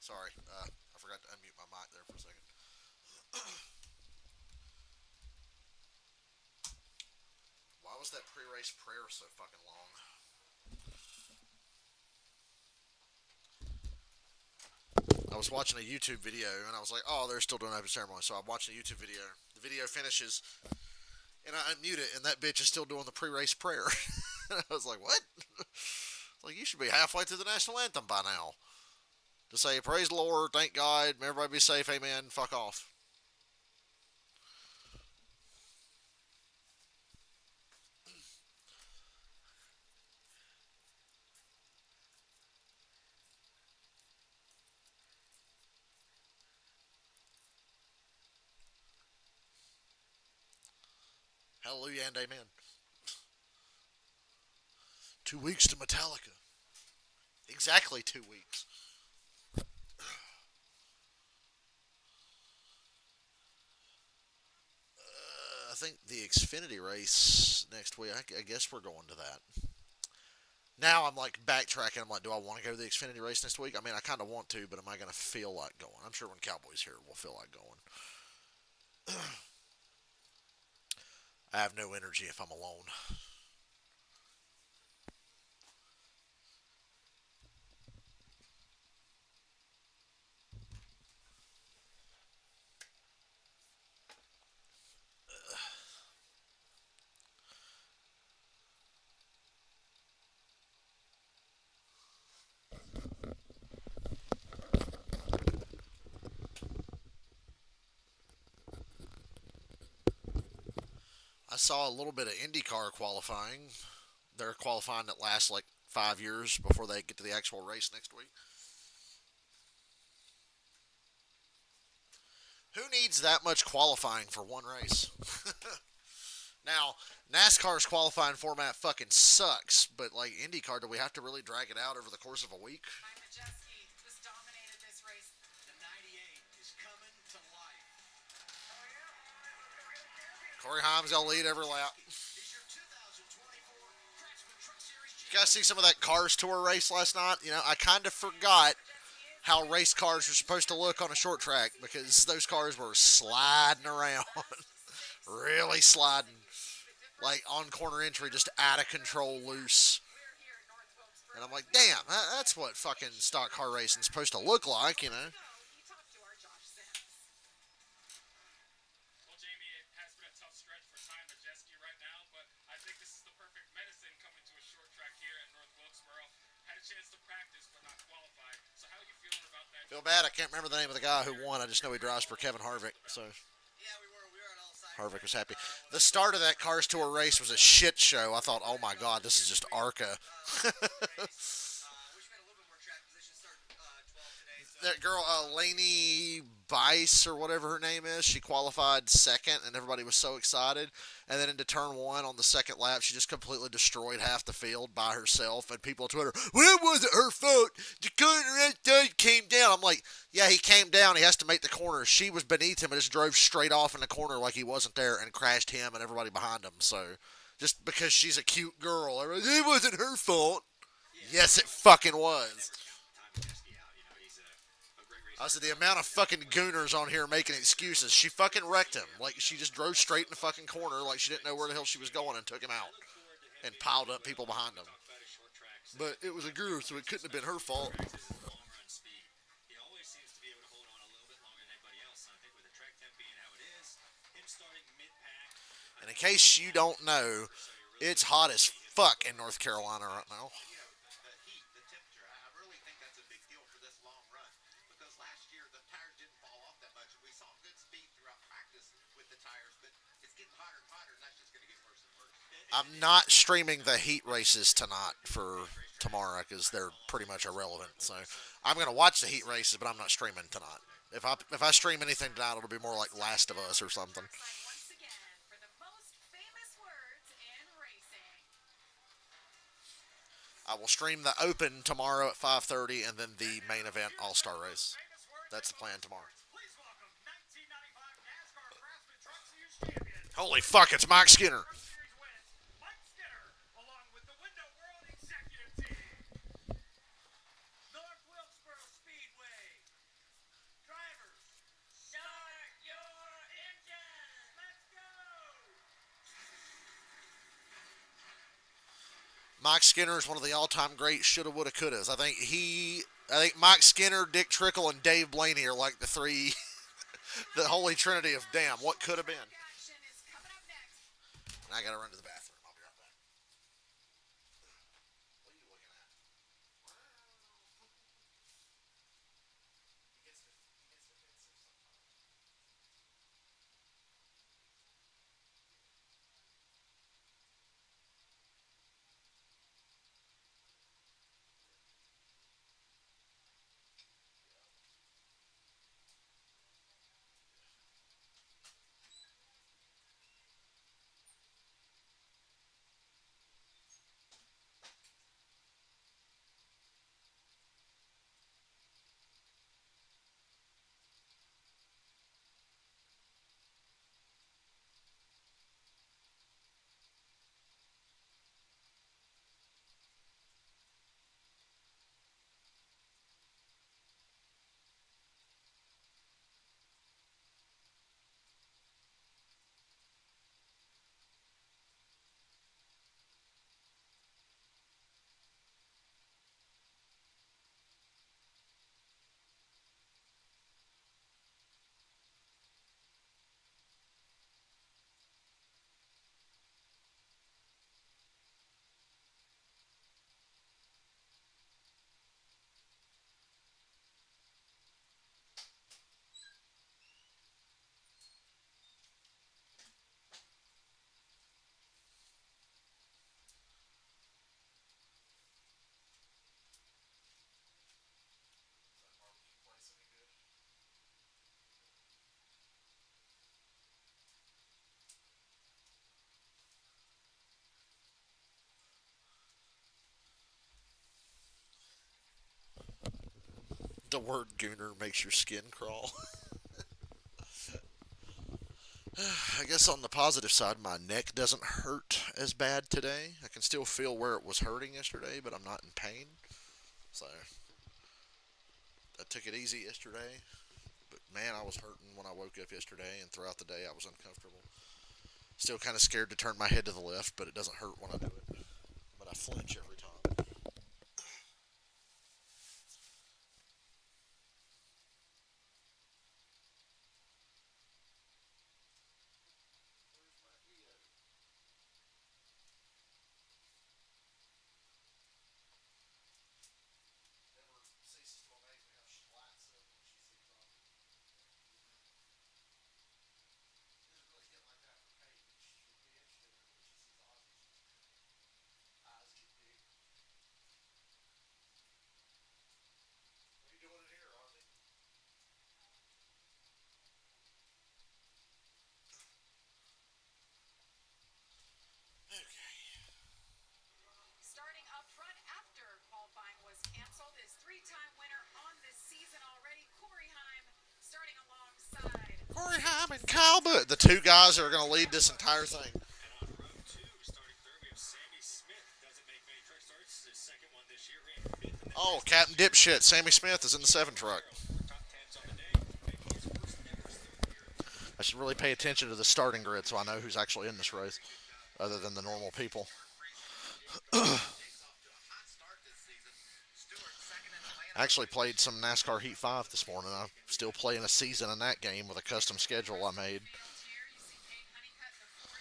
Sorry, I forgot to unmute my mic there for a second. Why was that pre-race prayer so fucking long? I was watching a YouTube video and I was like, oh, they're still doing open ceremony. So I'm watching a YouTube video. The video finishes and I unmute it and that bitch is still doing the pre-race prayer. And I was like, what? Like, you should be halfway through the national anthem by now. To say, praise the Lord, thank God, everybody be safe, amen, fuck off. Hallelujah and amen. 2 weeks to Metallica. Exactly 2 weeks. I think the Xfinity race next week. I guess we're going to that. Now I'm like backtracking. I'm like, do I want to go to the Xfinity race next week? I mean, I kind of want to, but am I going to feel like going? I'm sure when Cowboys here, we'll feel like going. I have no energy if I'm alone. I saw a little bit of IndyCar qualifying. They're qualifying that lasts like 5 years before they get to the actual race next week. Who needs that much qualifying for one race? Now, NASCAR's qualifying format fucking sucks, but like IndyCar, do we have to really drag it out over the course of a week? Corey Haim's gonna lead every lap. You guys see some of that Cars Tour race last night? You know, I kind of forgot how race cars are supposed to look on a short track because those cars were sliding around, really sliding, like on corner entry, just out of control, loose. And I'm like, damn, that's what fucking stock car racing's supposed to look like, you know? Feel bad. I can't remember the name of the guy who won. I just know he drives for Kevin Harvick. So Harvick was happy. The start of that Cars Tour race was a shit show. I thought, oh my god, this is just ARCA. That girl, Lainey Bice or whatever her name is, she qualified second, and everybody was so excited. And then into turn one on the second lap, she just completely destroyed half the field by herself. And people on Twitter, well, it wasn't her fault. The corner came down. I'm like, yeah, he came down. He has to make the corner. She was beneath him and just drove straight off in the corner like he wasn't there and crashed him and everybody behind him. So just because she's a cute girl, it wasn't her fault. Yes, it fucking was. I said the amount of fucking gooners on here making excuses. She fucking wrecked him. Like she just drove straight in the fucking corner like she didn't know where the hell she was going and took him out and piled up people behind him. But it was a girl, so it couldn't have been her fault. And in case you don't know, it's hot as fuck in North Carolina right now. I'm not streaming the heat races tonight for tomorrow because they're pretty much irrelevant. So I'm gonna watch the heat races, but I'm not streaming tonight. If I stream anything tonight, it'll be more like Last of Us or something. I will stream the Open tomorrow at 5:30, and then the main event All Star race. That's the plan tomorrow. Holy fuck! It's Mike Skinner. Mike Skinner is one of the all-time great shoulda, woulda, couldas. I think Mike Skinner, Dick Trickle, and Dave Blaney are like the three, the holy trinity of damn what could have been. And I gotta run to the bathroom. I'll be right back. What are you looking at? He gets defensive sometimes. The word gooner makes your skin crawl. I guess on the positive side, my neck doesn't hurt as bad today. I can still feel where it was hurting yesterday, but I'm not in pain. So I took it easy yesterday. But man, I was hurting when I woke up yesterday, and throughout the day I was uncomfortable. Still kind of scared to turn my head to the left, but it doesn't hurt when I do it. But I flinch every time. Starting up front after qualifying was canceled is three-time winner on this season already, Corey Heim, starting alongside Corey Haim and Kyle Butt, the two guys that are going to lead this entire thing. And on row two, starting third, we have Sammy Smith. Doesn't make many truck starts. His second one this year. Ran fifth in the Oh, Captain Dipshit, Sammy Smith is in the 7 truck. four top tens on the day. Making his first ever start here. I should really pay attention to the starting grid so I know who's actually in this race, other than the normal people. I actually played some NASCAR Heat 5 this morning. I'm still playing a season in that game with a custom schedule I made. here. You see Cade Honeycutt in the 45.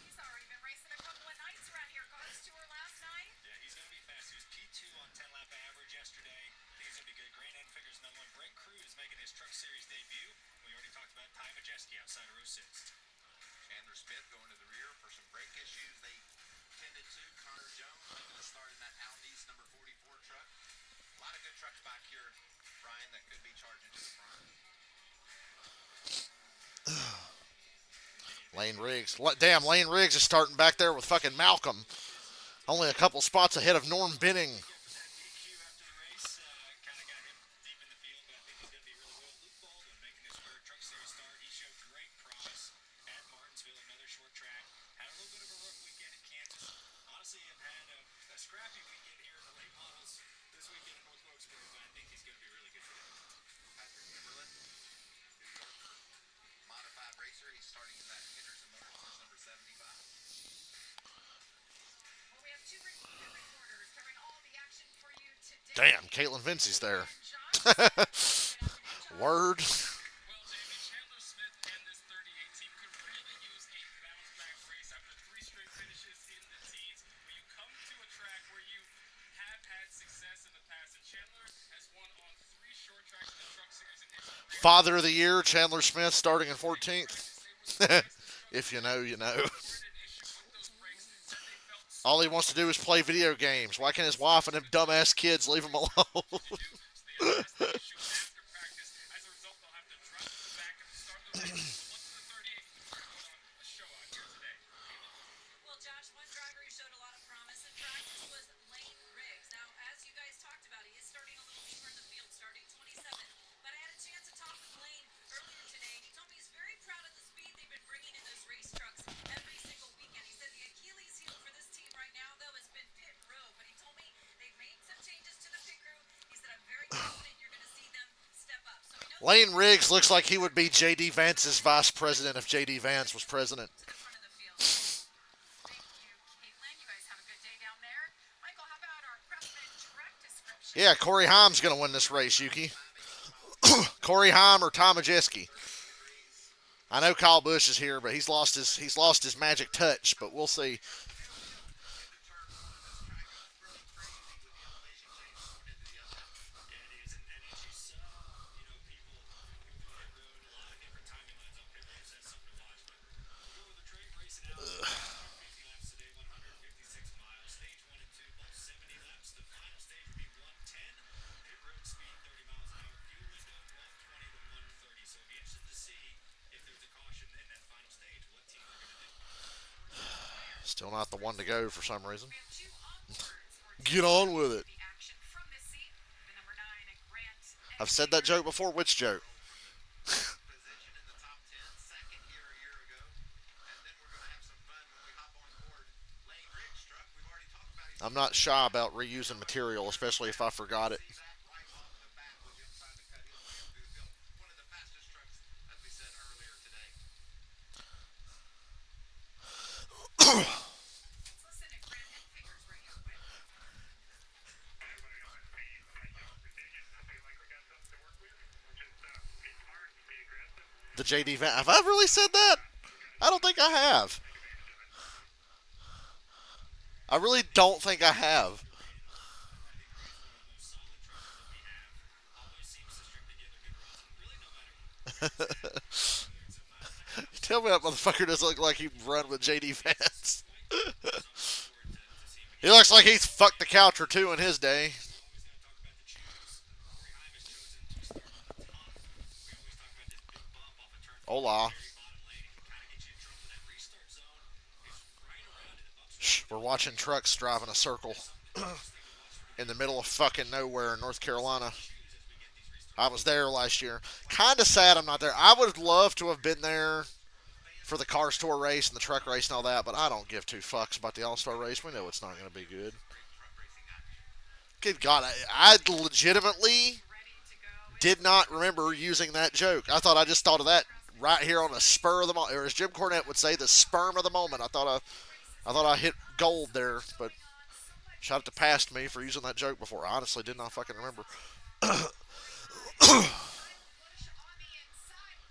He's already been racing a couple of nights around here. Cars tour last night. Yeah, he's going to be fast. He was P2 on 10-lap average yesterday. I think he's going to be good. Grand End figures number one. Brent Cruz is making his Truck Series debut. We already talked about Ty Majeski outside of row 6. Chandler Smith going to the rear for some brake issues they tended to. Connor Jones making a start in that Alnice number 44 truck. A lot of good trucks back here, Brian, that could be charging to the front. Lane Riggs. Damn, Lane Riggs is starting back there with fucking Malcolm. Only a couple spots ahead of Norm Benning. DQ after the race. Kind of got him deep in the field, but I think he's going to be really well. Luke Baldwin making his third Truck Series start. He showed great promise at Martinsville, another short track. Had a little bit of a rough weekend at Kansas. Honestly, have had a scrappy weekend here in the late models this weekend in North Wilkesboro, but I think he's going to be really good today. Patrick Timberland, New Yorker, modified racer. He's starting in that Henderson Motorsports number 75. Well, we have two rookie Damn, Caitlin Vincey's there. Word. Well, Jamie, Chandler Smith and this 38 team could really use a bounce back race after 3 straight finishes in the teens. When you come to a track where you have had success in the past, and Chandler has won on 3 short tracks in the Truck Series in his career. Father of the Year, Chandler Smith, starting in 14th. If you know, you know. All he wants to do is play video games. Why can't his wife and them dumbass kids leave him alone? Well, Josh, one driver who showed a lot of promise in practice was Lane Riggs. Now, as you guys talked about, he is starting a little deeper in the field, starting 27th. But I had a chance to talk with Lane earlier today, and he told me he's very proud of the speed they've been bringing in those race trucks every single weekend. He said the Achilles heel for this team right now, though, has been pit row. But he told me they've made some changes to the pit crew. He said, I'm very confident you're going to see them step up. So Lane Riggs looks like he would be J.D. Vance's vice president if J.D. Vance was president. to the front of the field. Thank you, Caitlin. You guys have a good day down there. Michael, how about our Craftsman track description? Yeah, Corey Haim's going to win this race, Yuki. Corey Haim or Tom Majeski. I know Kyle Busch is here, but he's lost his magic touch, but we'll see. Still not the one to go for some reason. We have 2 onboards or Get on with it. the action from this seat. The number 9 and Grant. I've said that joke before. Which joke? Position in the top 10, second here a year ago. And then we're going to have some fun when we hop on board Lane Riggs' truck. We've already talked about his I'm not shy about reusing material, especially if I forgot it. that right off the bat with him trying to cut his way through the field. One of the fastest trucks, as we said earlier today. Let's listen to Grant and Figures Radio quick. The J.D. Vance. Have I really said that? I don't think I have. I really don't think I have. Tell me that motherfucker doesn't look like he'd run with J.D. Vance. He looks like he's fucked the couch or two in his day. Hola. Shh, we're watching trucks driving a circle in the middle of fucking nowhere in North Carolina. I was there last year. Kind of sad I'm not there. I would love to have been there for the Cars Tour race and the truck race and all that, but I don't give 2 fucks about the All-Star race. We know it's not going to be good. Good God, I legitimately did not remember using that joke. I thought I just thought of that right here on the spur of the moment, or as Jim Cornette would say, the sperm of the moment. I thought I hit gold there, but shout out to past me for using that joke before. I honestly did not fucking remember.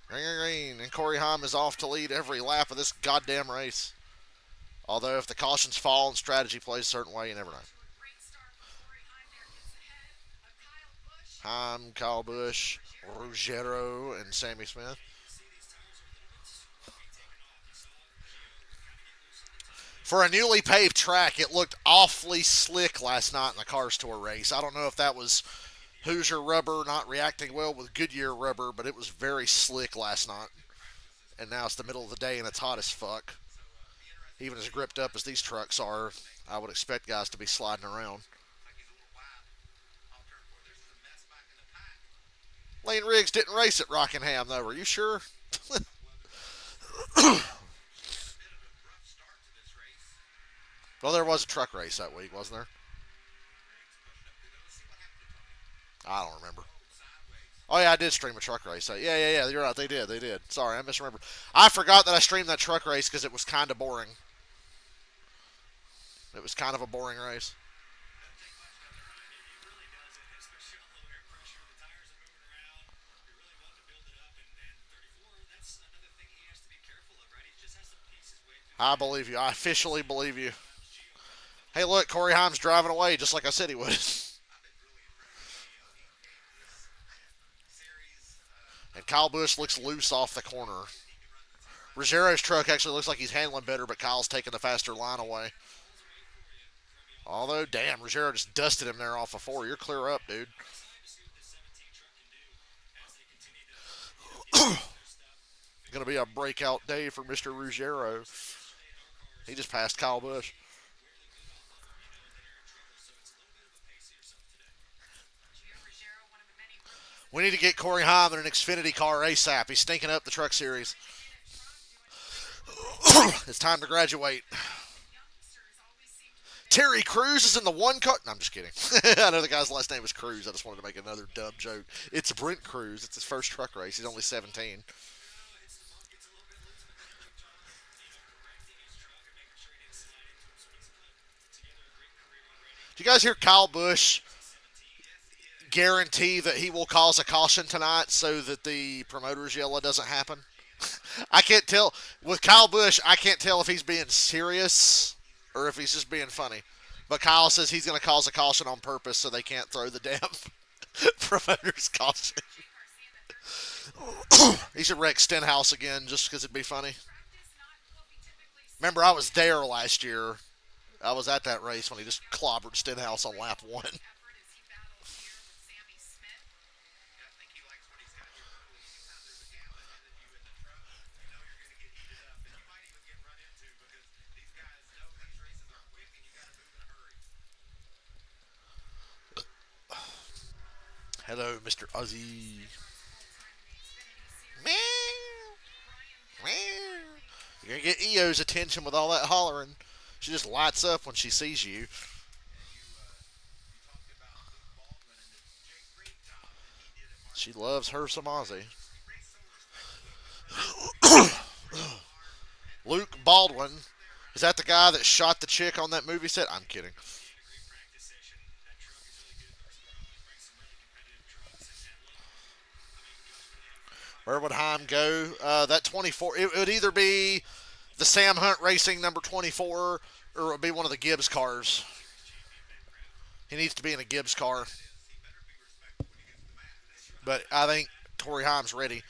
Green, and Corey Haim is off to lead every lap of this goddamn race. Although if the cautions fall and strategy plays a certain way, you never know. Great start for Corey Heim there. Gets ahead of Kyle Busch. Haim, Kyle Busch, Ruggiero, and Sammy Smith. For a newly paved track, it looked awfully slick last night in the Cars Tour race. I don't know if that was Hoosier rubber not reacting well with Goodyear rubber, but it was very slick last night. And now it's the middle of the day and it's hot as fuck. Even as gripped up as these trucks are, I would expect guys to be sliding around. Lane Riggs didn't race at Rockingham, though. Are you sure? Well, there was a truck race that week, wasn't there? I don't remember. Oh, yeah, I did stream a truck race. Yeah, you're right. They did. Sorry, I misremembered. I forgot that I streamed that truck race because it was kind of boring. It was kind of a boring race. I believe you. I officially believe you. Hey, look, Corey Haim's driving away just like I said he would. And Kyle Busch looks loose off the corner. Ruggiero's truck actually looks like he's handling better, but Kyle's taking the faster line away. Although, damn, Ruggiero just dusted him there off of 4. You're clear up, dude. Going to be a breakout day for Mr. Ruggiero. He just passed Kyle Busch. We need to get Corey Haim in an Xfinity car ASAP. He's stinking up the Truck Series. It's time to graduate. Terry Crews is in the one car. No, I'm just kidding. I know the guy's last name is Cruz. I just wanted to make another dumb joke. It's Brent Cruz. It's his first truck race. He's only 17. Do you guys hear Kyle Busch guarantee that he will cause a caution tonight so that the promoter's yellow doesn't happen? I can't tell. With Kyle Busch, I can't tell if he's being serious or if he's just being funny. But Kyle says he's going to cause a caution on purpose so they can't throw the damn promoter's caution. He should wreck Stenhouse again just because it'd be funny. Remember, I was there last year. I was at that race when he just clobbered Stenhouse on lap 1. Hello, Mr. Ozzy. Meow. Meow. You're going to get EO's attention with all that hollering. She just lights up when she sees you. She loves her some Ozzy. Luke Baldwin. Is that the guy that shot the chick on that movie set? I'm kidding. Where would Heim go? That 24. It would either be the Sam Hunt Racing number 24 or it would be one of the Gibbs cars. He needs to be in a Gibbs car. But I think Corey Heim's ready.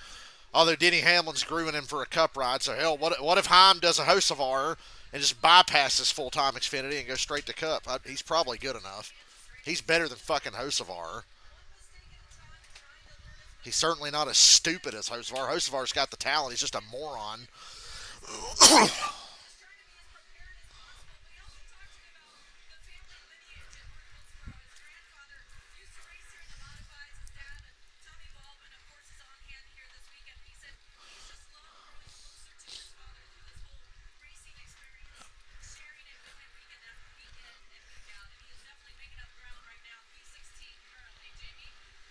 Although Denny Hamlin's grooming him for a cup ride. So, hell, what if Heim does a Hocevar and just bypasses full-time Xfinity and goes straight to cup? He's probably good enough. He's better than fucking Hocevar. He's certainly not as stupid as Hocevar. Hocevar's got the talent. He's just a moron.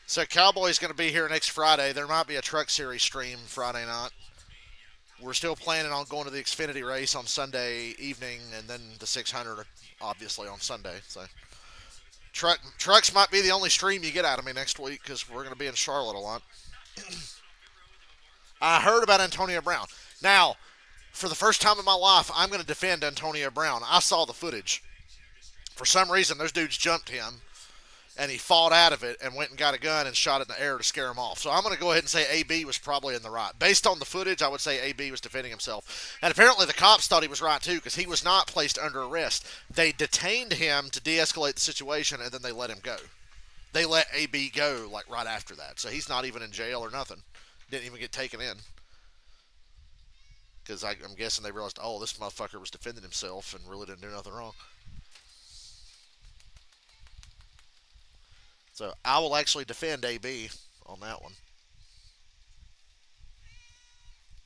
So Cowboys going to be here next Friday. There might be a Truck Series stream Friday night. We're still planning on going to the Xfinity race on Sunday evening, and then the 600 obviously on Sunday. So trucks might be the only stream you get out of me next week because we're going to be in Charlotte a lot. I heard about Antonio Brown. Now, for the first time in my life, I'm going to defend Antonio Brown. I saw the footage. For some reason, those dudes jumped him. And he fought out of it and went and got a gun and shot it in the air to scare him off. So I'm going to go ahead and say AB was probably in the right. Based on the footage, I would say AB was defending himself. And apparently the cops thought he was right, too, because he was not placed under arrest. They detained him to de-escalate the situation, and then they let him go. They let AB go, like, right after that. So he's not even in jail or nothing. Didn't even get taken in. Because I'm guessing they realized, oh, this motherfucker was defending himself and really didn't do nothing wrong. So I will actually defend AB on that one.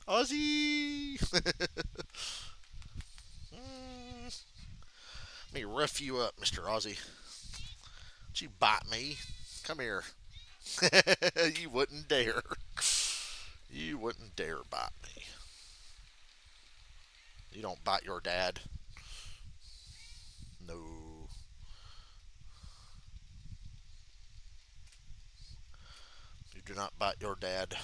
Ozzy! Let me rough you up, Mr. Ozzy. Don't you bite me. Come here. You wouldn't dare. You wouldn't dare bite me. You don't bite your dad. No. Do not bite your dad.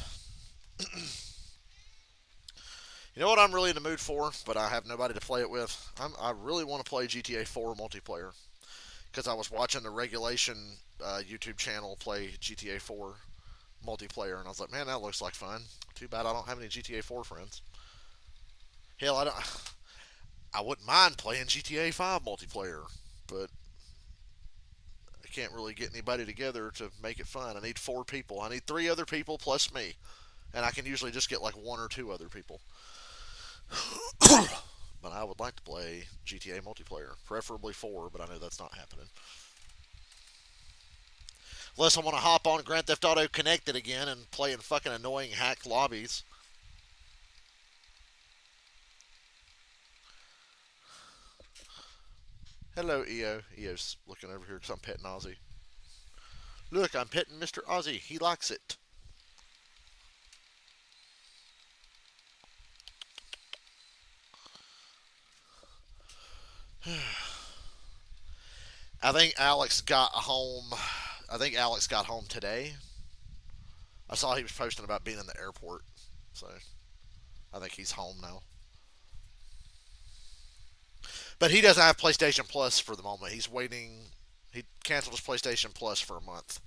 You know what I'm really in the mood for, but I have nobody to play it with? I really want to play GTA 4 multiplayer because I was watching the Regulation YouTube channel play GTA 4 multiplayer, and I was like, man, that looks like fun. Too bad I don't have any GTA 4 friends. Hell, I wouldn't mind playing GTA 5 multiplayer, but I can't really get anybody together to make it fun. I need 4 people. I need 3 other people plus me, and I can usually just get like 1 or 2 other people. But I would like to play GTA multiplayer, preferably 4, but I know that's not happening. Unless I want to hop on Grand Theft Auto Connected again and play in fucking annoying hacked lobbies. Hello, EO. EO's looking over here because I'm petting Ozzy. Look, I'm petting Mr. Ozzy. He likes it. I think Alex got home. I think Alex got home today. I saw he was posting about being in the airport, so I think he's home now. But he doesn't have PlayStation Plus for the moment. He's waiting. He canceled his PlayStation Plus for a month.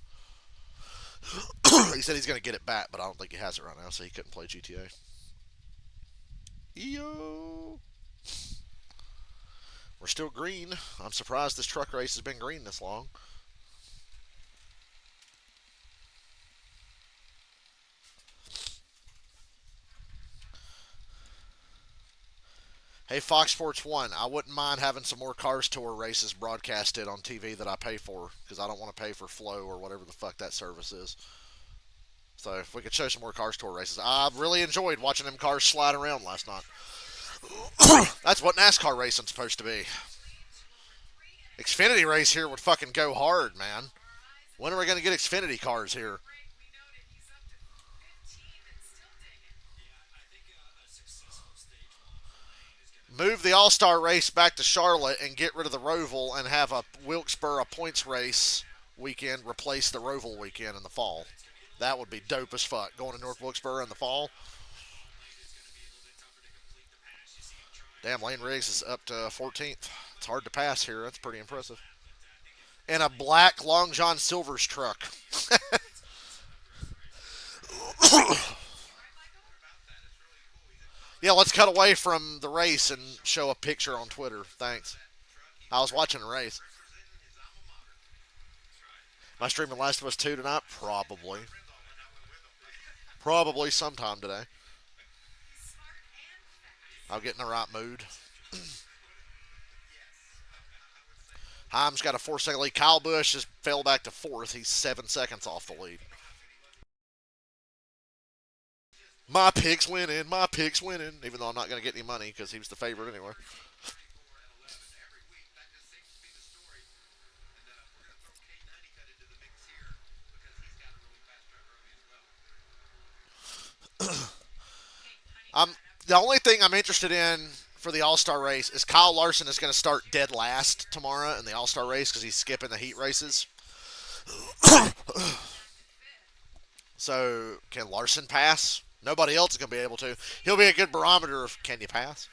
He said he's going to get it back, but I don't think he has it right now, so he couldn't play GTA. EO. We're still green. I'm surprised this truck race has been green this long. Hey, Fox Sports 1, I wouldn't mind having some more Cars Tour races broadcasted on TV that I pay for, because I don't want to pay for Flow or whatever the fuck that service is. So if we could show some more Cars Tour races. I really enjoyed watching them cars slide around last night. That's what NASCAR racing's supposed to be. Xfinity race here would fucking go hard, man. When are we going to get Xfinity cars here? Move the All-Star race back to Charlotte and get rid of the Roval and have a Wilkesboro points race weekend replace the Roval weekend in the fall. That would be dope as fuck, going to North Wilkesboro in the fall. Damn, Lane Riggs is up to 14th. It's hard to pass here. That's pretty impressive. In a black Long John Silver's truck. Yeah, let's cut away from the race and show a picture on Twitter. Thanks. I was watching the race. Am I streaming Last of Us 2 tonight? Probably. Probably sometime today. I'll get in the right mood. Heim's got a 4-second lead. Kyle Busch just fell back to 4th. He's 7 seconds off the lead. My pick's winning. My pick's winning. Even though I'm not going to get any money because he was the favorite anyway. The only thing I'm interested in for the All-Star race is Kyle Larson is going to start dead last tomorrow in the All-Star race because he's skipping the heat races. So, can Larson pass? Nobody else is going to be able to. He'll be a good barometer of can you pass?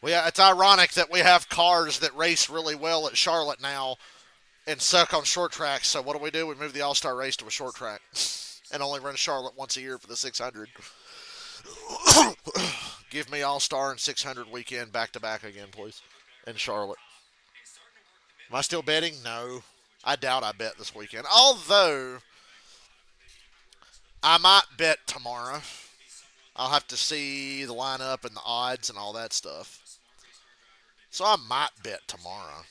Well, yeah, it's ironic that we have cars that race really well at Charlotte now and suck on short tracks. So what do? We move the All-Star race to a short track and only run Charlotte once a year for the 600. Give me All-Star and 600 weekend back-to-back again, please, in Charlotte. Am I still betting? No. I doubt I bet this weekend. Although, I might bet tomorrow. I'll have to see the lineup and the odds and all that stuff. So I might bet tomorrow.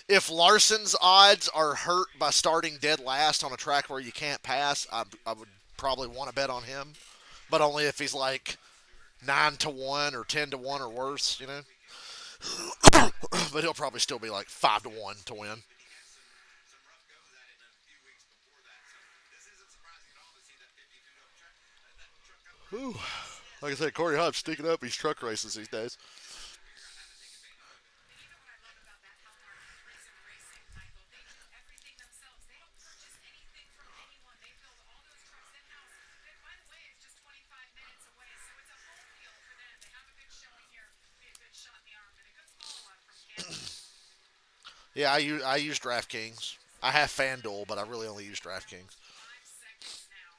If Larson's odds are hurt by starting dead last on a track where you can't pass, I would probably want to bet on him. But only if he's like 9-1 or 10-1 or worse, you know. But he'll probably still be like 5-1 to win. Some rough goes at it a few weeks before that. So this isn't surprising at all to see that 52 truck, that truck up front. Whew. Like I said, Corey Hobbs sticking up these truck races these days. Figure out how to take advantage of it. And you know what I love about that Halmar Prison Racing, Michael? They do everything themselves. They don't purchase anything from anyone. They build all those trucks in-house. And by the way, it's just 25 minutes away, so it's a home field for them. They have a good showing here, be a good shot in the arm, and a good follow-up from Kansas. Yeah, I use DraftKings. I have FanDuel, but I really only use DraftKings. 5 seconds now.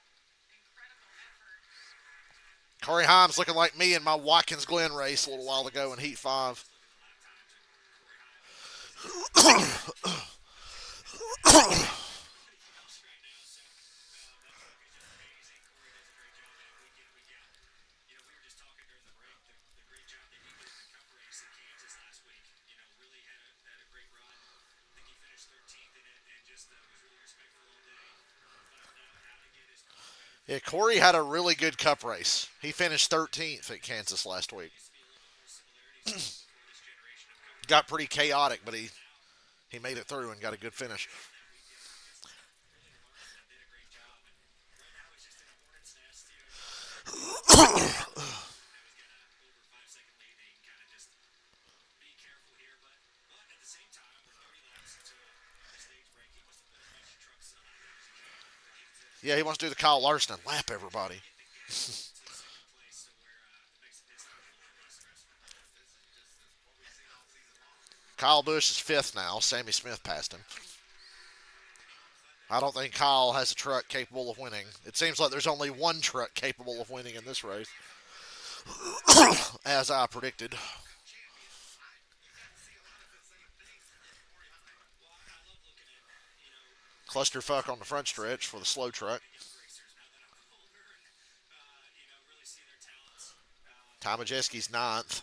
Incredible effort. Corey Haim's looking like me in my Watkins Glen race a little while ago in Heat 5. Yeah, Corey had a really good cup race. He finished 13th at Kansas last week. Got pretty chaotic, but he made it through and got a good finish. Yeah, he wants to do the Kyle Larson and lap everybody. Kyle Busch is fifth now. Sammy Smith passed him. I don't think Kyle has a truck capable of winning. It seems like there's only one truck capable of winning in this race, as I predicted. Clusterfuck on the front stretch for the slow truck. Ty Majeski's ninth.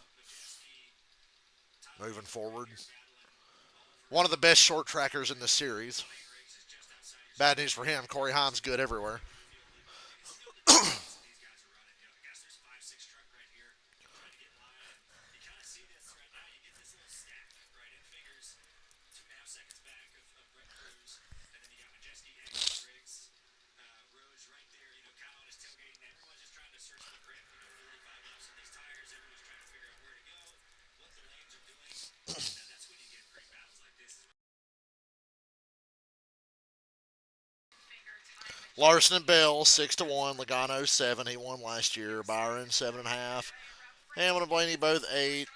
Moving forward. One of the best short trackers in the series. Bad news for him. Corey Haim's good everywhere. Larson and Bell 6-1. Logano 7. He won last year. Byron 7.5. Hamlin and Blaney both 8.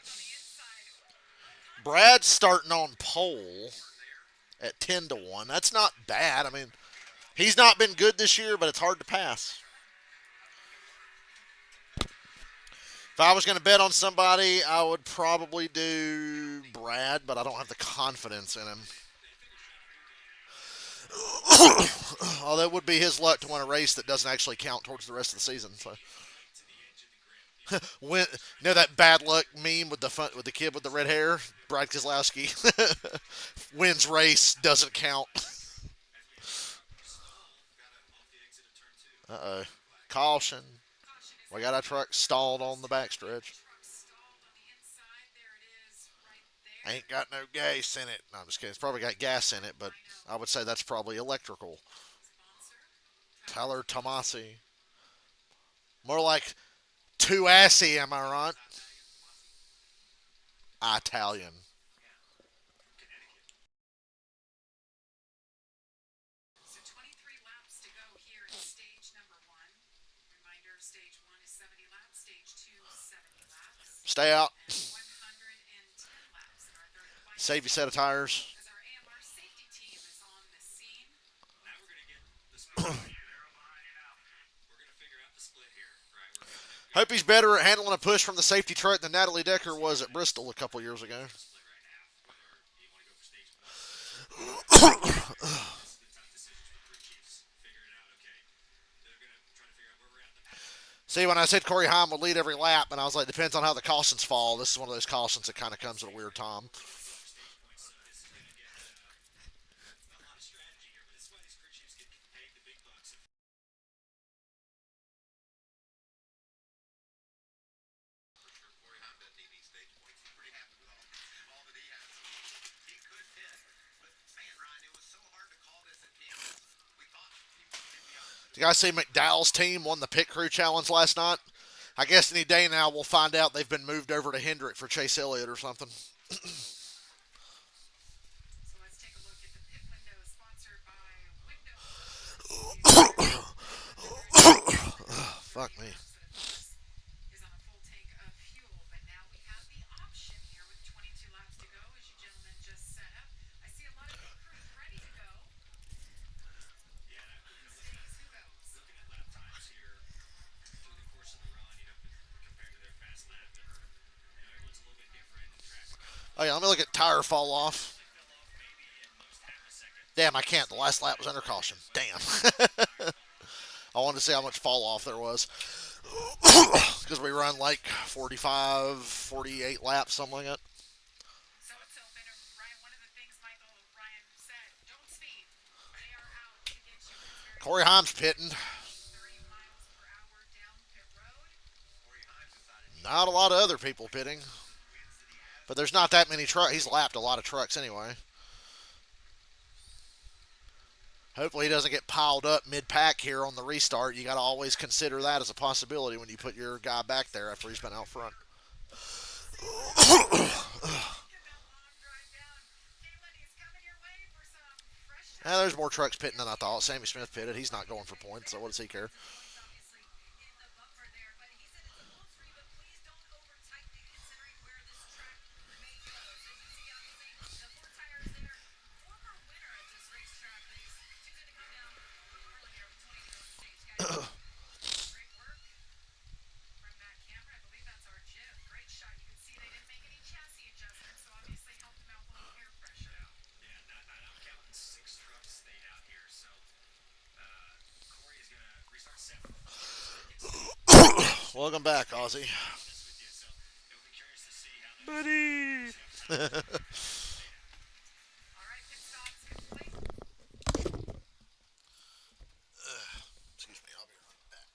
Brad's starting on pole at 10-1. That's not bad. I mean, he's not been good this year, but it's hard to pass. If I was going to bet on somebody, I would probably do Brad, but I don't have the confidence in him. Although it would be his luck to win a race that doesn't actually count towards the rest of the season. So, you know that bad luck meme with the kid with the red hair, Brad Keselowski, wins race doesn't count. Uh-oh, caution! We got our truck stalled on the backstretch. Ain't got no gas in it. No, I'm just kidding. It's probably got gas in it, but I would say that's probably electrical. Tyler Tomasi. More like Tuasi, am I right? Italian. So 23 laps to go here in stage number 1. Reminder, stage 1 is 70 laps, stage 2 70 laps. Stay out. And 110 laps in our third and final. Save your set of tires. As our AMR safety team is on the scene. Now we're going to get the split. We're going to figure out the split here, right? Hope he's better at handling a push from the safety truck than Natalie Decker was at Bristol a couple years ago. See, when I said Corey Haim would lead every lap, and I was like, depends on how the cautions fall. This is one of those cautions that kind of comes at a weird time. You guys see McDowell's team won the pit crew challenge last night? I guess any day now we'll find out they've been moved over to Hendrick for Chase Elliott or something. So let's take a look at the pit window sponsored by Window. Fuck me. Is on a full tank of fuel, but now we have the option here with 22 laps to go as you gentlemen just set up. I see a lot of pit crews ready to go. Yeah, and Who stays, who goes? looking at lap times here through the course of the run, compared to their fast lap, and everyone's a little bit different. And track Oh yeah, let me look at tire fall off. fell off maybe and lost half a second. Damn, I can't. The last lap was under caution. Damn. I wanted to see how much fall off there was. Because we run like 45, 48 laps, something like that. So it's open. And Ryan, one of the things Ryan said, don't speed. They are out to get you. It's very Corey Haim's pitting. 30 miles per hour down pit road. Not a lot of other people pitting. But there's not that many trucks. He's lapped a lot of trucks anyway. Hopefully he doesn't get piled up mid-pack here on the restart. You got to always consider that as a possibility when you put your guy back there after he's been out front. Get that long drive down. Caitlin, he's coming your way for some fresh There's more trucks pitting than I thought. Sammy Smith pitted. He's not going for points, so what does he care? obviously in the bumper there, but he said it's a little free, but please don't over tighten it considering where this track may go. So you can see obviously the four tires there. Former winner at this racetrack that he's choosing to come down earlier with 20 to go on stage. Guys, great work from that camera. I believe that's our Jim. Great shot. You can see they didn't make any chassis adjustments, so obviously helped him out with a little air pressure. Yeah, I'm counting 6 trucks stayed out here, so Corey is going to restart 7. Welcome back, Ozzy. Honest with you, so it'll be curious to see how those Buddy. All right, pit stops complete. Excuse me, I'll be right back.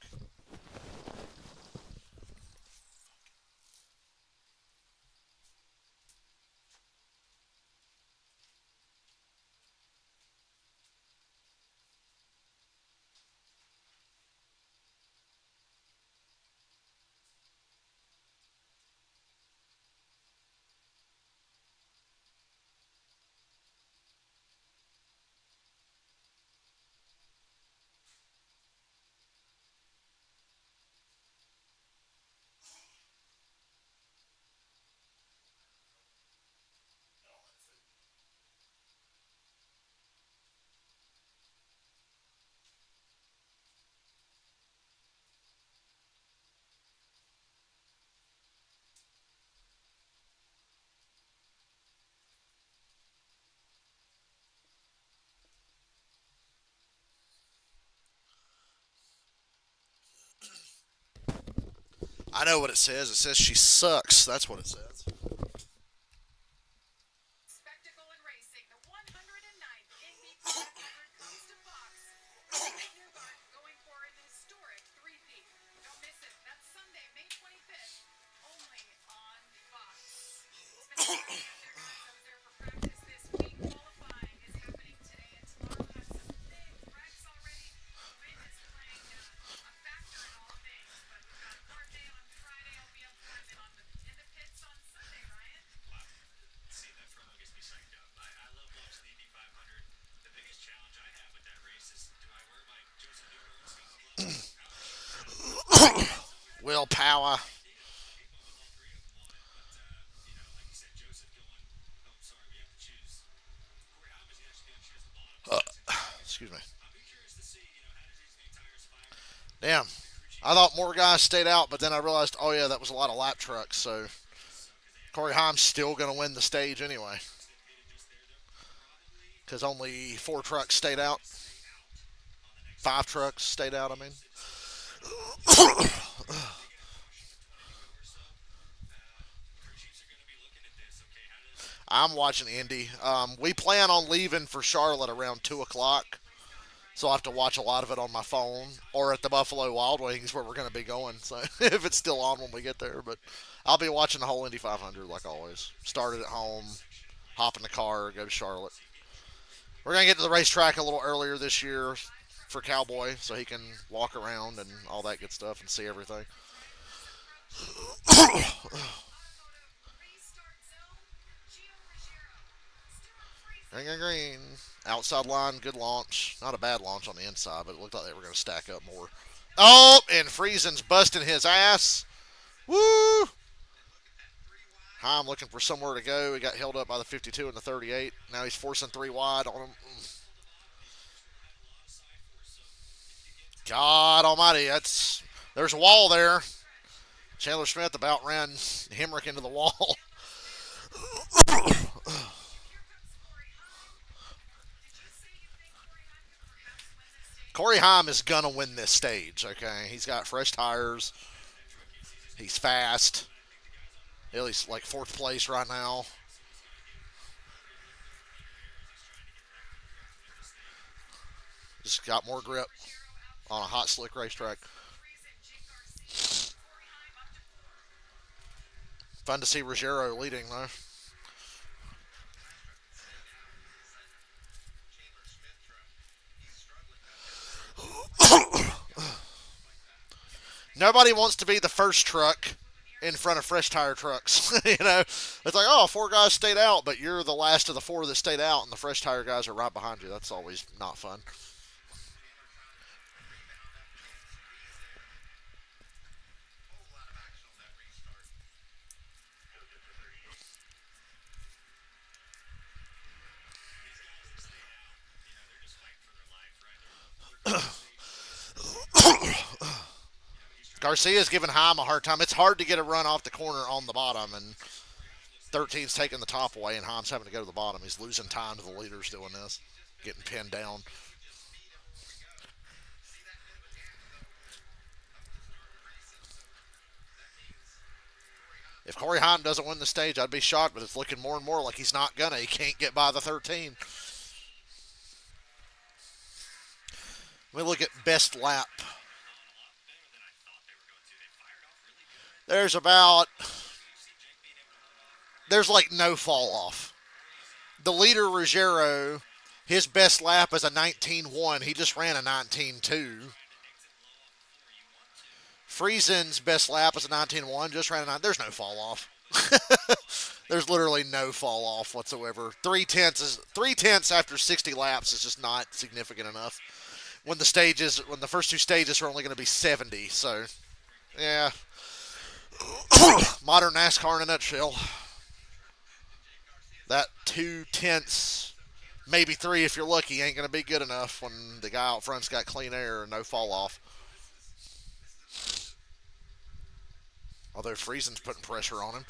I know what it says. It says she sucks. That's what it says. Spectacle in racing. The 109th Indy 500 comes to Fox. Ryan Newbart going for an historic three-peat. Don't miss it. That's Sunday, May 25th, only on Fox. It's been exciting out there, guys. I was there for practice this week. Qualifying is happening today and tomorrow. Have some big wrecks already. Wind is playing a factor in all things, but we've got hard day on Friday. I'll be up front and in the pits on Sunday, Ryan. Wow. Seeing that promo gets me psyched up. I love watching the Indy 500. The biggest challenge I have with that race is, do I wear my Joseph Newgarden style gloves? Willpower. People with all 3 of them on it, but like you said, Joseph going. Oh, sorry, we have to choose. Corey Haim is actually going to choose the bottom. Excuse me. I'll be curious to see, how does these new tires fire? Damn. I thought more guys stayed out, but then I realized, oh yeah, that was a lot of lap trucks. So Corey Haim's still going to win the stage anyway. Because only 4 trucks stayed out. 5 trucks stayed out, I mean. I'm watching Indy. We plan on leaving for Charlotte around 2 o'clock. So I'll have to watch a lot of it on my phone or at the Buffalo Wild Wings where we're going to be going. So if it's still on when we get there. But I'll be watching the whole Indy 500 like always. Started at home, hop in the car, go to Charlotte. We're going to get to the racetrack a little earlier this year for Cowboy so he can walk around and all that good stuff and see everything. Green, green, green. Outside line, good launch. Not a bad launch on the inside, but it looked like they were going to stack up more. Oh, and Friesen's busting his ass. Woo! Heim looking for somewhere to go. He got held up by the 52 and the 38. Now he's forcing three wide on him. God almighty, there's a wall there. Chandler Smith about ran Hemrick into the wall. Corey Heim is going to win this stage, okay? He's got fresh tires. He's fast. He's like fourth place right now. Just got more grip on a hot, slick racetrack. Fun to see Ruggiero leading, though. Nobody wants to be the first truck in front of fresh tire trucks. It's like, oh, four guys stayed out, but you're the last of the four that stayed out, and the fresh tire guys are right behind you. That's always not fun. Garcia's giving Heim a hard time. It's hard to get a run off the corner on the bottom, and 13's taking the top away, and Heim's having to go to the bottom. He's losing time to the leaders doing this, getting pinned down. If Corey Heim doesn't win the stage, I'd be shocked, but it's looking more and more like he's not gonna. He can't get by the 13. Let me look at best lap. There's like no fall off. The leader, Ruggiero, his best lap is a 19.1. He just ran a 19.2. Friesen's best lap is a 19.1. Just ran a 9. There's no fall off. There's literally no fall off whatsoever. 3/10 after 60 laps is just not significant enough. When the first two stages are only going to be 70. So, yeah. Modern NASCAR in a nutshell. That 2/10, maybe 3 if you're lucky, ain't going to be good enough when the guy out front's got clean air and no fall off. Although Friesen's putting pressure on him.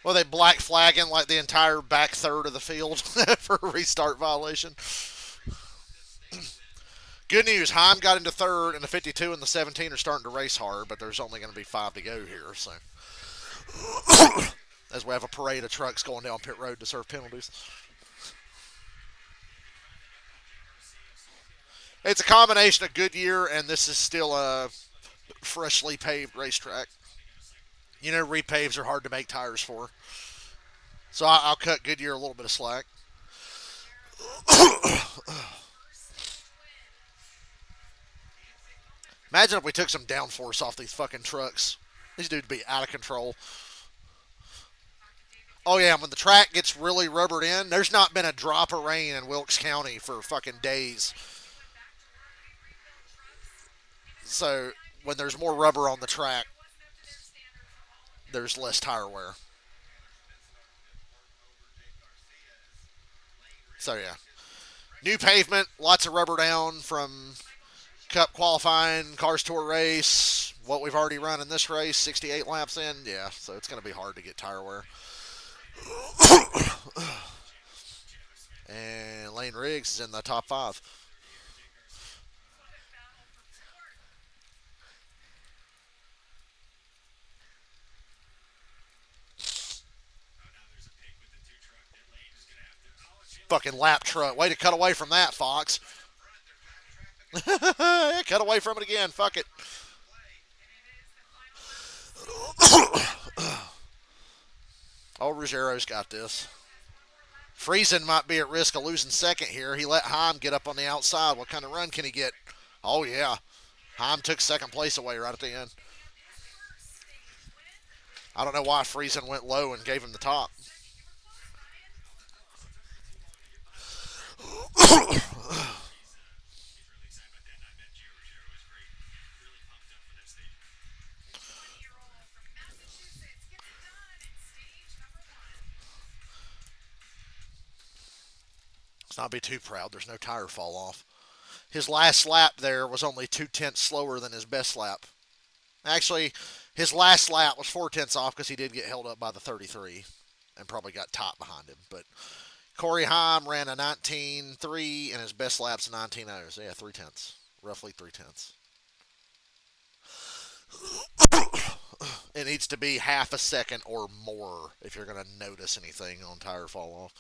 Well, they black flagging like the entire back third of the field for a restart violation. Good news, Heim got into third, and the 52 and the 17 are starting to race hard, but there's only going to be 5 to go here. So, as we have a parade of trucks going down pit road to serve penalties. It's a combination of Goodyear, and this is still a freshly paved racetrack. Repaves are hard to make tires for. So I'll cut Goodyear a little bit of slack. Imagine if we took some downforce off these fucking trucks. These dudes would be out of control. Oh, yeah, when the track gets really rubbered in, there's not been a drop of rain in Wilkes County for fucking days. So when there's more rubber on the track, there's less tire wear. So, yeah. New pavement, lots of rubber down from Cup qualifying, Cars Tour race, what we've already run in this race, 68 laps in. Yeah, so it's going to be hard to get tire wear. And Lane Riggs is in the top 5. Fucking lap truck. Way to cut away from that, Fox. Cut away from it again. Fuck it. Oh, Ruggiero's got this. Friesen might be at risk of losing second here. He let Heim get up on the outside. What kind of run can he get? Oh, yeah. Heim took second place away right at the end. I don't know why Friesen went low and gave him the top. Let's not be too proud. There's no tire fall off. His last lap there was only 2/10 slower than his best lap. Actually, his last lap was 4/10 off because he did get held up by the 33 and probably got top behind him. But Corey Heim ran a 19.3 and his best lap's a 19.0. So yeah, 3/10, roughly 3/10. It needs to be half a second or more if you're going to notice anything on tire fall off.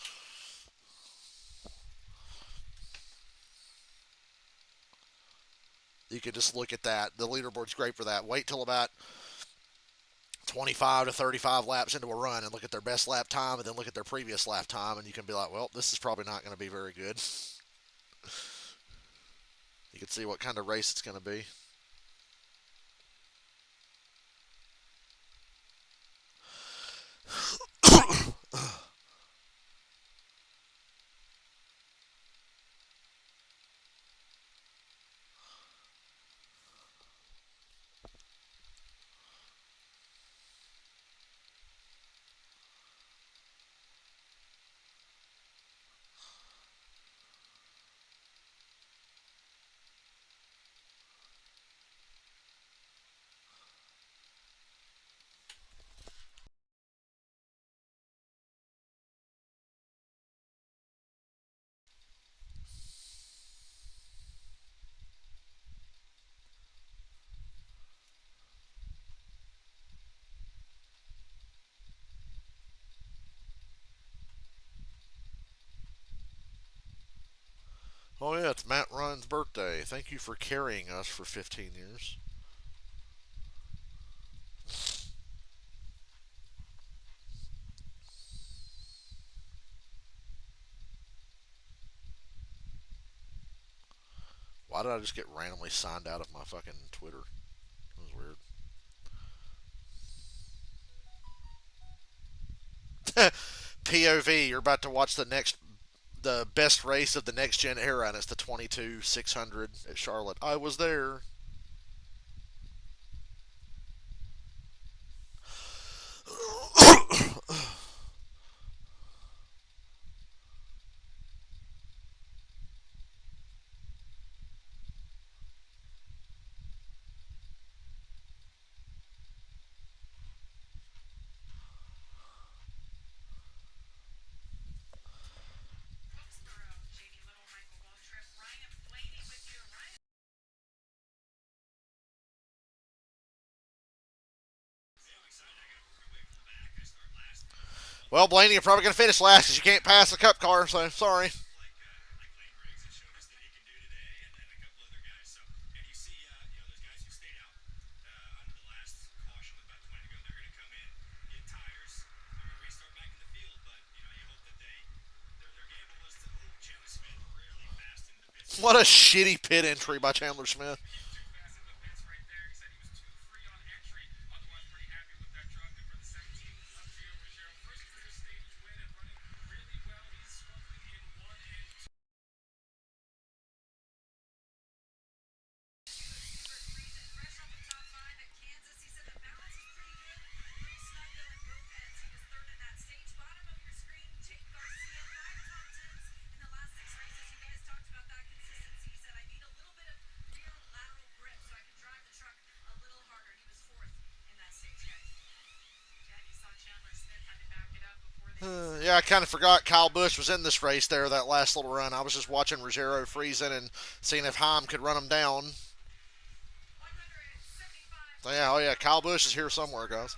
You could just look at that. The leaderboard's great for that. Wait till about 25 to 35 laps into a run and look at their best lap time and then look at their previous lap time, and you can be like, well, this is probably not going to be very good. You can see what kind of race it's going to be. Oh, yeah, it's Matt Ryan's birthday. Thank you for carrying us for 15 years. Why did I just get randomly signed out of my fucking Twitter? That was weird. POV, you're about to watch the best race of the next gen era, and it's the 22 600 at Charlotte. I was there. Well, Blaney, you're probably going to finish last because you can't pass the cup car, so sorry. What a shitty pit entry by Chandler Smith. Yeah, I kind of forgot Kyle Busch was in this race there, that last little run. I was just watching Ruggiero Friesen and seeing if Heim could run him down. So yeah, oh yeah, Kyle Busch is here somewhere, guys.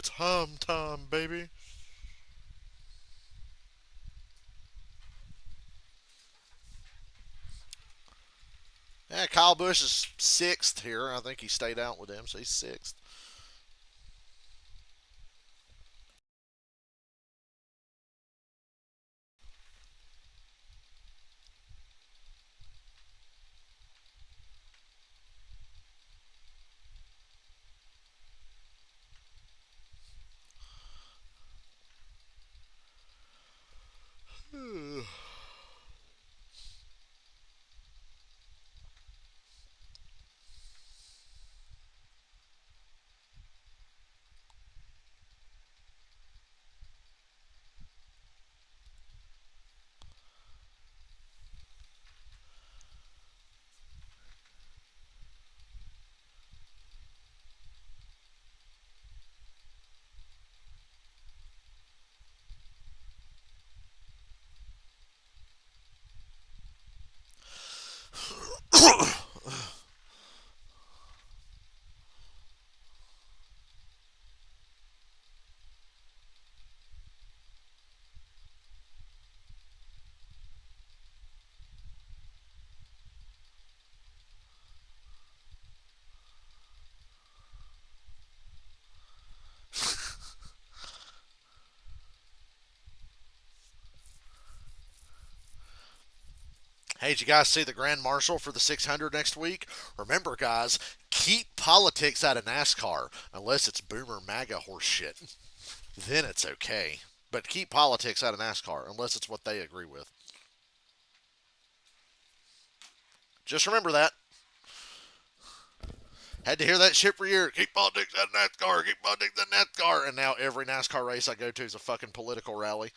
It's hum time, baby. Yeah, Kyle Busch is sixth here. I think he stayed out with him, so he's sixth. Hey, did you guys see the Grand Marshal for the 600 next week? Remember, guys, keep politics out of NASCAR unless it's boomer MAGA horse shit. Then it's okay. But keep politics out of NASCAR unless it's what they agree with. Just remember that. Had to hear that shit for years. Keep politics out of NASCAR. Keep politics out of NASCAR. And now every NASCAR race I go to is a fucking political rally.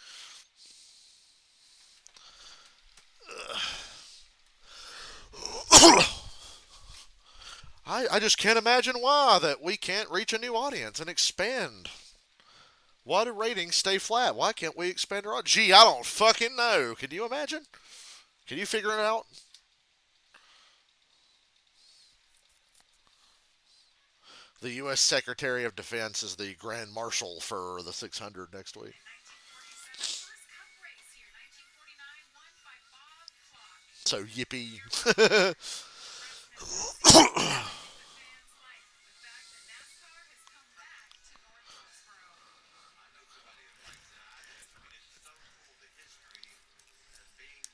I just can't imagine why that we can't reach a new audience and expand. Why do ratings stay flat? Why can't we expand our audience? Gee, I don't fucking know. Can you imagine? Can you figure it out? The U.S. Secretary of Defense is the Grand Marshal for the 600 next week. 1947, first cup race here. 1949, won by Bob Clark. So yippee. Fans like the fact that NASCAR has come back to North Wilkesboro. I know somebody that likes it. It's so cool the history of being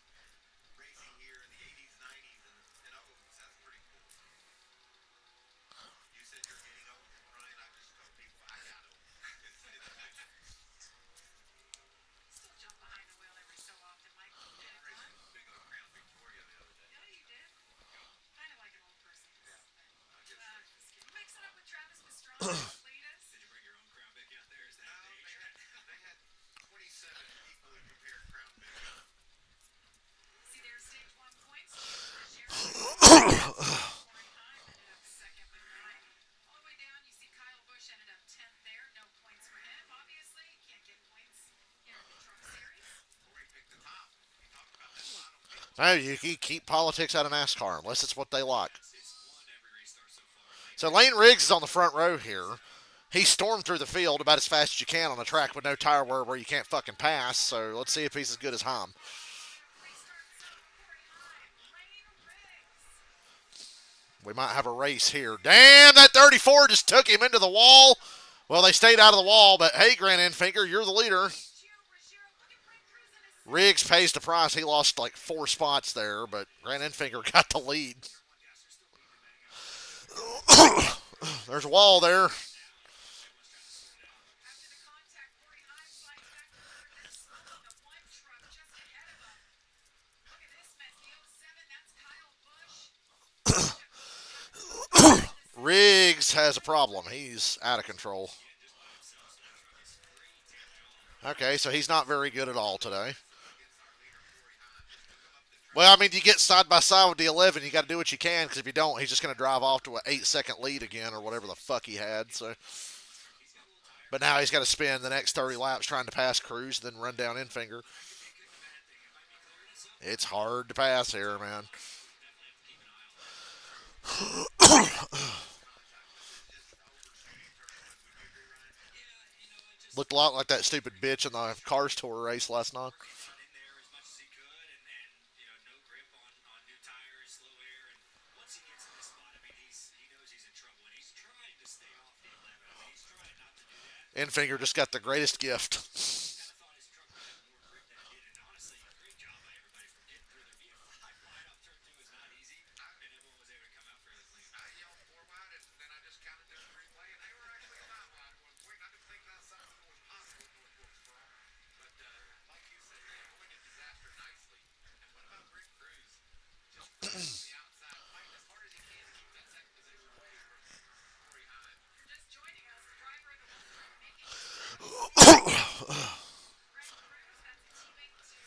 racing here in the 80s, 90s, and O's. That's pretty cool. You said you're getting old, Ryan. I just told people I got old. Still jump behind the wheel every so often, Mike. I'm racing big old Crown Victoria the other day. Yeah, you did. Kind of like an old person. Yeah. I guess Just kidding. You mix it up with Travis Pastrana to lead us. Did you bring your own Crown Vic out there? Is that no, the they had 27 equally prepared Crown Vics. See their stage one points. Corey Heim ended up second with 9. All the way down, you see Kyle Busch ended up 10th there. No points for him. Obviously, you can't get points here in the Truck Series. Corey picked the top. We talked about that a lot on Facebook. No, you keep politics out of NASCAR unless it's what they like. It's won every race start so far. So Lane Riggs is on the front row here. He stormed through the field about as fast as you can on a track with no tire wear where you can't fucking pass. So let's see if he's as good as Heim. We might have a race here. Damn, that 34 just took him into the wall. Well, they stayed out of the wall, but hey, Grant Enfinger, you're the leader. Riggs pays the price. He lost like 4 spots there, but Grant Enfinger got the lead. There's a wall there. Riggs has a problem. He's out of control. Okay, so he's not very good at all today. Well, I mean, you get side by side with the 11, you got to do what you can, because if you don't, he's just going to drive off to an 8-second lead again or whatever the fuck he had. So, but now he's got to spend the next 30 laps trying to pass Cruz, then run down Enfinger. It's hard to pass here, man. Looked a lot like that stupid bitch in the Cars Tour race last night. got in there as much as he could, and no grip on new tires, slow air, and once he gets in this spot, I mean, he knows he's in trouble, and he's trying to stay off the 11. I mean, he's trying not to do that. Infinger just got the greatest gift. Kind of thought his truck would have more grip than it did, and honestly, great job by everybody for getting through there. Being five wide off turn two is not easy, and everyone was able to come out fairly clean. I yelled four wide, and then I just counted down the replay, and they were actually five wide at one point. I didn't think that something was possible in North Wilkesboro. But like you said, they avoided disaster nicely. And what about Rick Cruz? Just cruising on the outside, fighting as hard as he can to keep that second position away from Corey Heim. If you're just joining us, the driver of the 1-3 making Greg Cruz, that's a teammate to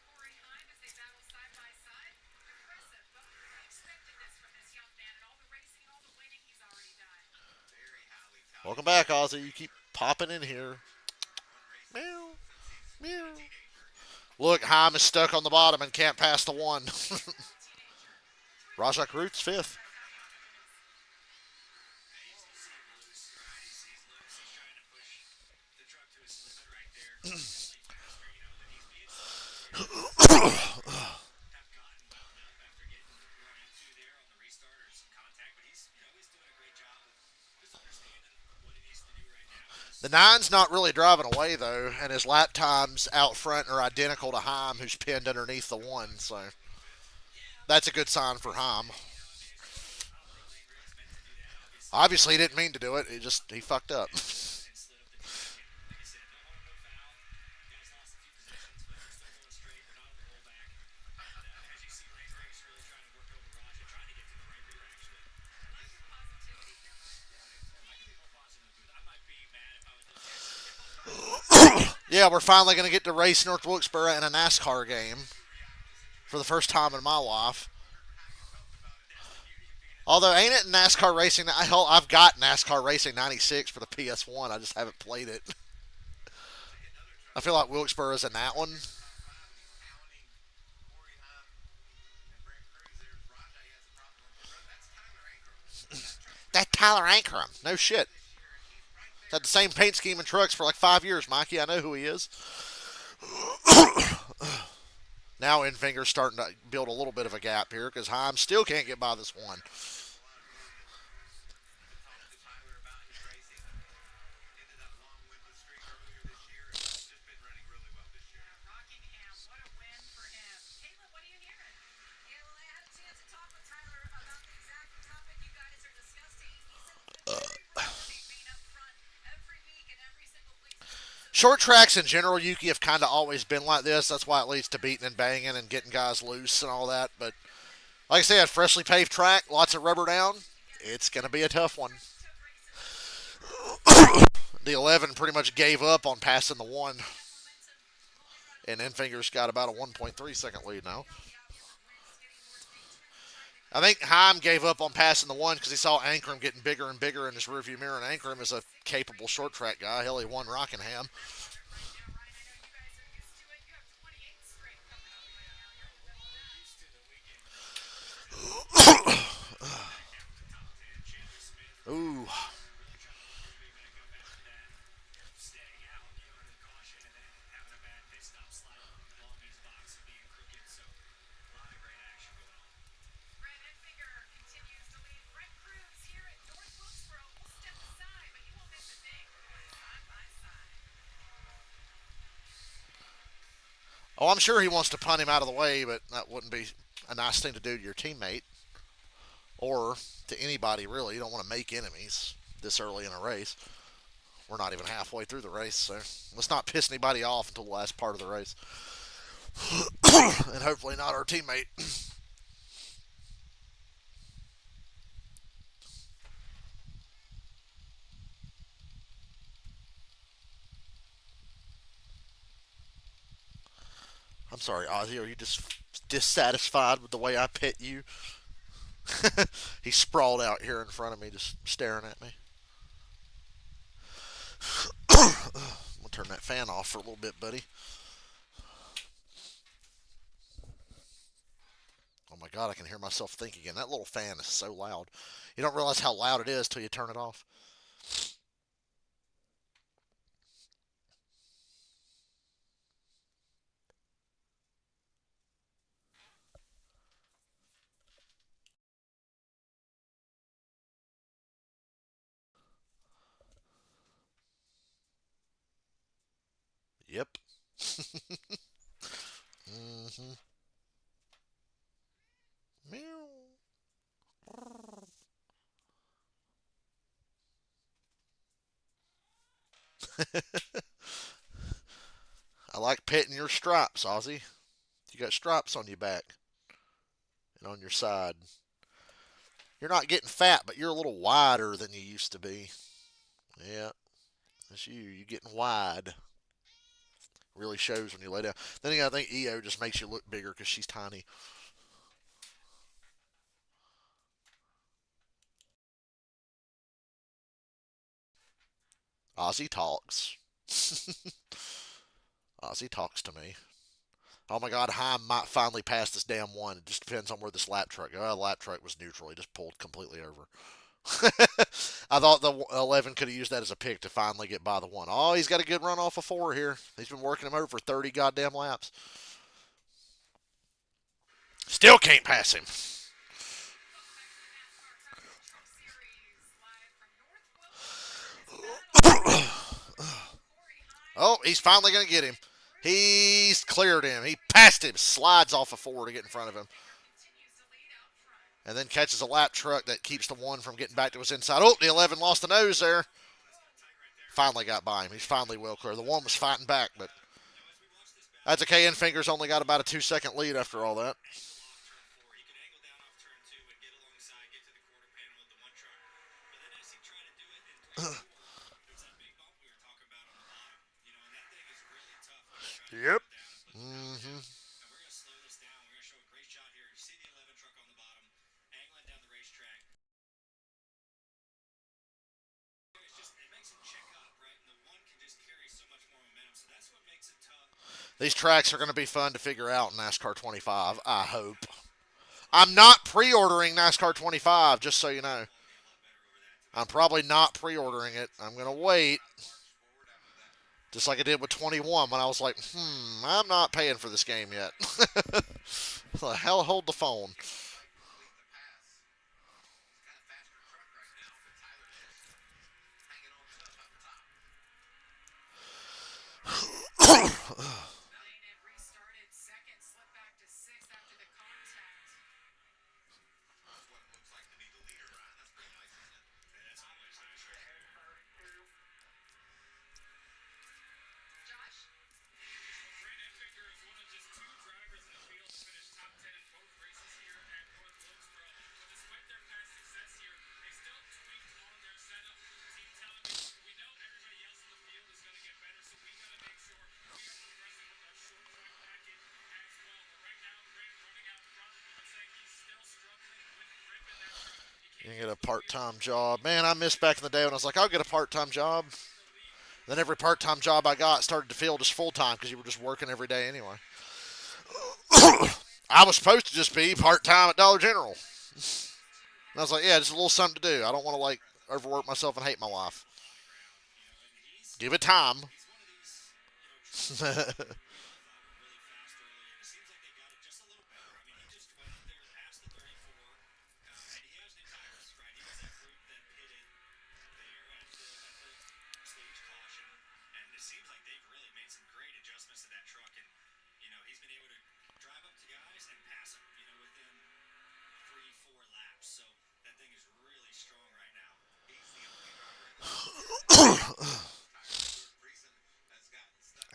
Corey Heim as they battle side by side. Impressive, but we expected this from this young man and all the racing and all the winning he's already done. Very highly touted. Welcome back, Ozzy. You keep popping in here. Meow. Meow. Look, Heim is stuck on the bottom and can't pass the one. Rajak Roots, fifth. He's loose, right? He's loose. He's trying to push the truck to his limit right there. Definitely faster, than he's being have gotten wound up after getting run into there on the restart or some contact, but he's doing a great job of just understanding what he needs to do right now. The nine's not really driving away, though, and his lap times out front are identical to Heim, who's pinned underneath the one, so that's a good sign for Heim. Obviously, he didn't mean to do it. He fucked up. And slid up the track. And like I said, no harm, no foul. Guys lost a few positions, but they're still going straight. They're not on the rollback. And as you see, Lane Riggs really trying to work over Raja, trying to get to the right rear, actually. I like your positivity here, Mike. I can be more positive with it. I might be mad if I was losing. Yeah, we're finally going to get to race North Wilkesboro in a NASCAR game for the first time in my life. Although, ain't it NASCAR Racing? I've got NASCAR Racing 96 for the PS1. I just haven't played it. I feel like Wilkesboro's in that one. That Tyler Ankrum. No shit. Had the same paint scheme and trucks for like 5 years, Mikey. I know who he is. Now Infinger's starting to build a little bit of a gap here because Heim still can't get by this one. Rockingham, what a win for him. Caleb, what are you hearing? Yeah, well, I had a chance to talk with Tyler about the exact topic you guys are discussing. He said it's very rewarding being up front every week and every single place. Short tracks in general, Yuki, have kind of always been like this. That's why it leads to beating and banging and getting guys loose and all that. But like I said, freshly paved track, lots of rubber down. It's going to be a tough one. The 11 pretty much gave up on passing the 1. And Infinger's got about a 1.3 second lead now. I think Heim gave up on passing the 1 because he saw Ankrum getting bigger and bigger in his rearview mirror. And Ankrum is a capable short track guy. Hell, he won Rockingham. Ooh. Brad Enfinger continues to lead. Greg Cruz here at North Wilkesboro will step aside, but you won't miss a thing. Side by side. Oh, I'm sure he wants to punt him out of the way, but that wouldn't be a nice thing to do to your teammate or to anybody, really. You don't want to make enemies this early in a race. We're not even halfway through the race, so let's not piss anybody off until the last part of the race. And hopefully not our teammate. I'm sorry, Ozzy. Are you just dissatisfied with the way I pit you? He's sprawled out here in front of me, just staring at me. I'm gonna turn that fan off for a little bit, buddy. Oh my God, I can hear myself think again. That little fan is so loud. You don't realize how loud it is till you turn it off. Yep. Mm-hmm. Meow. I like petting your stripes, Ozzy. You got stripes on your back and on your side. You're not getting fat, but you're a little wider than you used to be. Yeah, that's you. You're getting wide. Really shows when you lay down. Then again, I think EO just makes you look bigger because she's tiny. Ozzy talks. Ozzy talks to me. Oh my God, Heim might finally pass this damn one. It just depends on where this lap truck goes. The lap truck was neutral. He just pulled completely over. I thought the 11 could have used that as a pick to finally get by the one. Oh, he's got a good run off of 4 here. He's been working him over for 30 goddamn laps. Still can't pass him. Oh, he's finally going to get him. He's cleared him. He passed him. Slides off of 4 to get in front of him. And then catches a lap truck that keeps the 1 from getting back to his inside. Oh, the 11 lost the nose there. Finally got by him. He's finally well clear. The 1 was fighting back, but that's okay. Fingers only got about a 2-second lead after all that. Yep. Mm-hmm. These tracks are going to be fun to figure out in NASCAR 25, I hope. I'm not pre-ordering NASCAR 25, just so you know. I'm probably not pre-ordering it. I'm going to wait. Just like I did with 21 when I was like, I'm not paying for this game yet. The hell, hold the phone. You can get a part-time job. Man, I missed back in the day when I was like, I'll get a part-time job. Then every part-time job I got started to feel just full-time because you were just working every day anyway. I was supposed to just be part-time at Dollar General. And I was like, yeah, just a little something to do. I don't want to, like, overwork myself and hate my life. Give it time.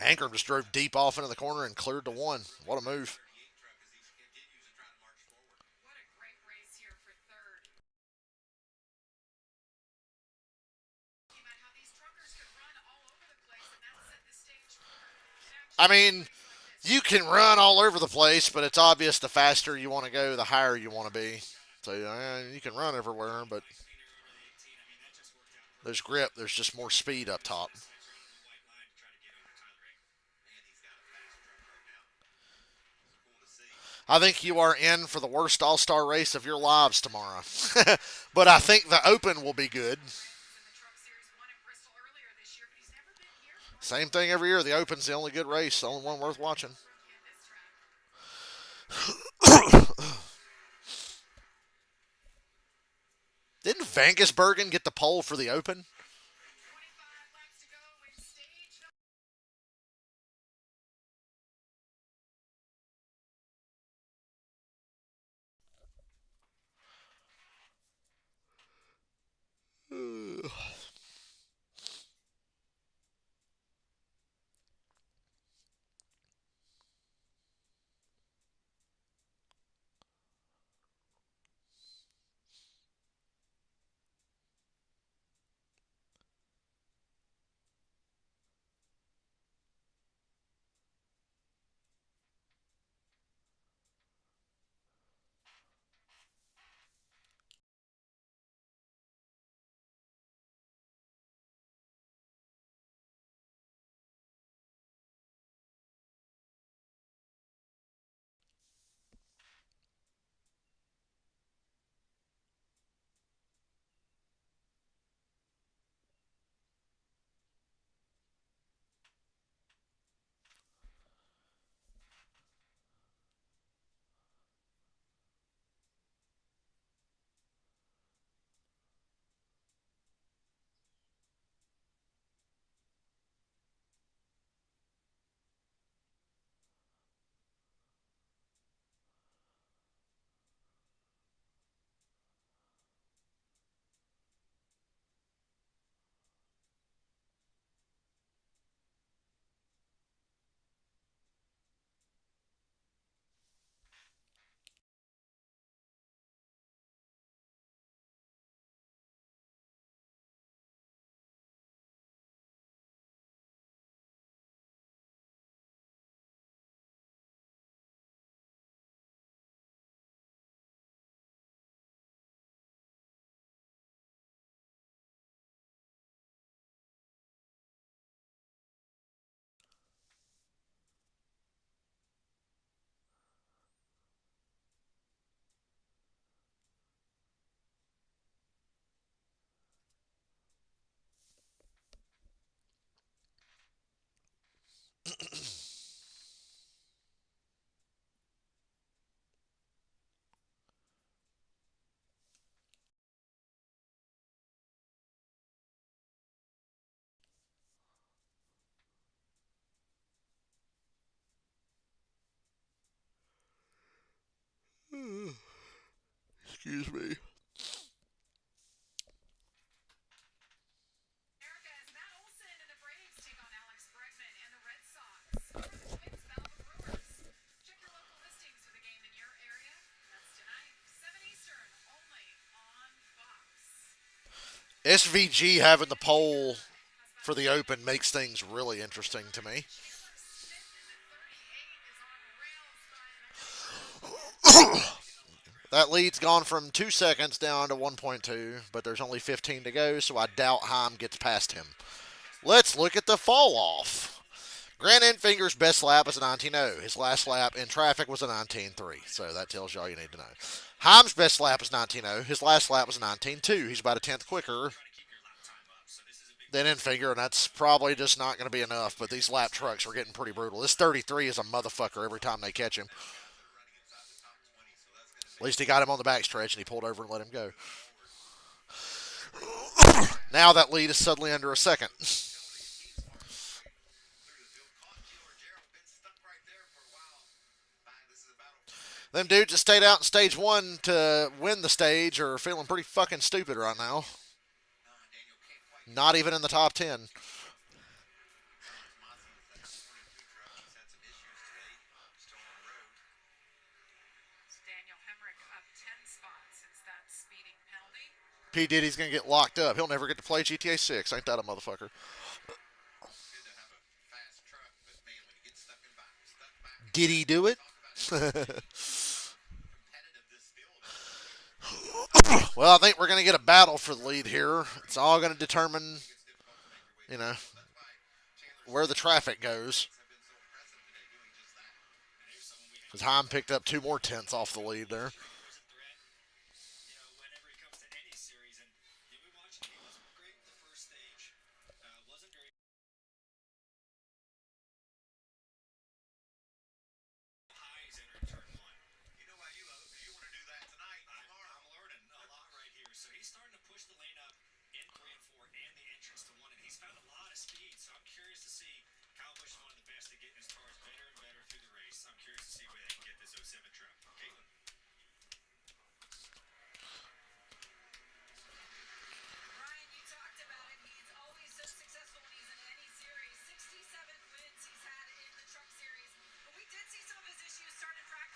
Ankrum just drove deep off into the corner and cleared to 1. What a move. I mean, you can run all over the place, but it's obvious the faster you want to go, the higher you want to be. So you can run everywhere, but there's grip. There's just more speed up top. I think you are in for the worst all-star race of your lives tomorrow. But I think the Open will be good. Same thing every year. The Open's the only good race, the only one worth watching. Didn't Vangisbergen get the pole for the Open? Excuse me. America as Matt Olson and the Braves take on Alex Bregman and the Red Sox. Or the Twins battle the Brewers. Check your local listings for the game in your area. That's tonight, 7 Eastern, only on Fox. SVG having the pole for the Open makes things really interesting to me. That lead's gone from 2 seconds down to 1.2, but there's only 15 to go, so I doubt Heim gets past him. Let's look at the fall off. Grant Enfinger's best lap was a 19.0. His last lap in traffic was a 19.3, so that tells you all you need to know. Heim's best lap was 19.0. His last lap was a 19.2. He's about a tenth quicker than Enfinger, and that's probably just not going to be enough, but these lap trucks are getting pretty brutal. This 33 is a motherfucker every time they catch him. At least he got him on the backstretch, and he pulled over and let him go. Now that lead is suddenly under a second. Them dudes that stayed out in stage 1 to win the stage are feeling pretty fucking stupid right now. Not even in the top 10. P. Diddy's going to get locked up. He'll never get to play GTA 6. Ain't that a motherfucker? Did he do it? Well, I think we're going to get a battle for the lead here. It's all going to determine, where the traffic goes. Because Heim picked up 2 more tenths off the lead there.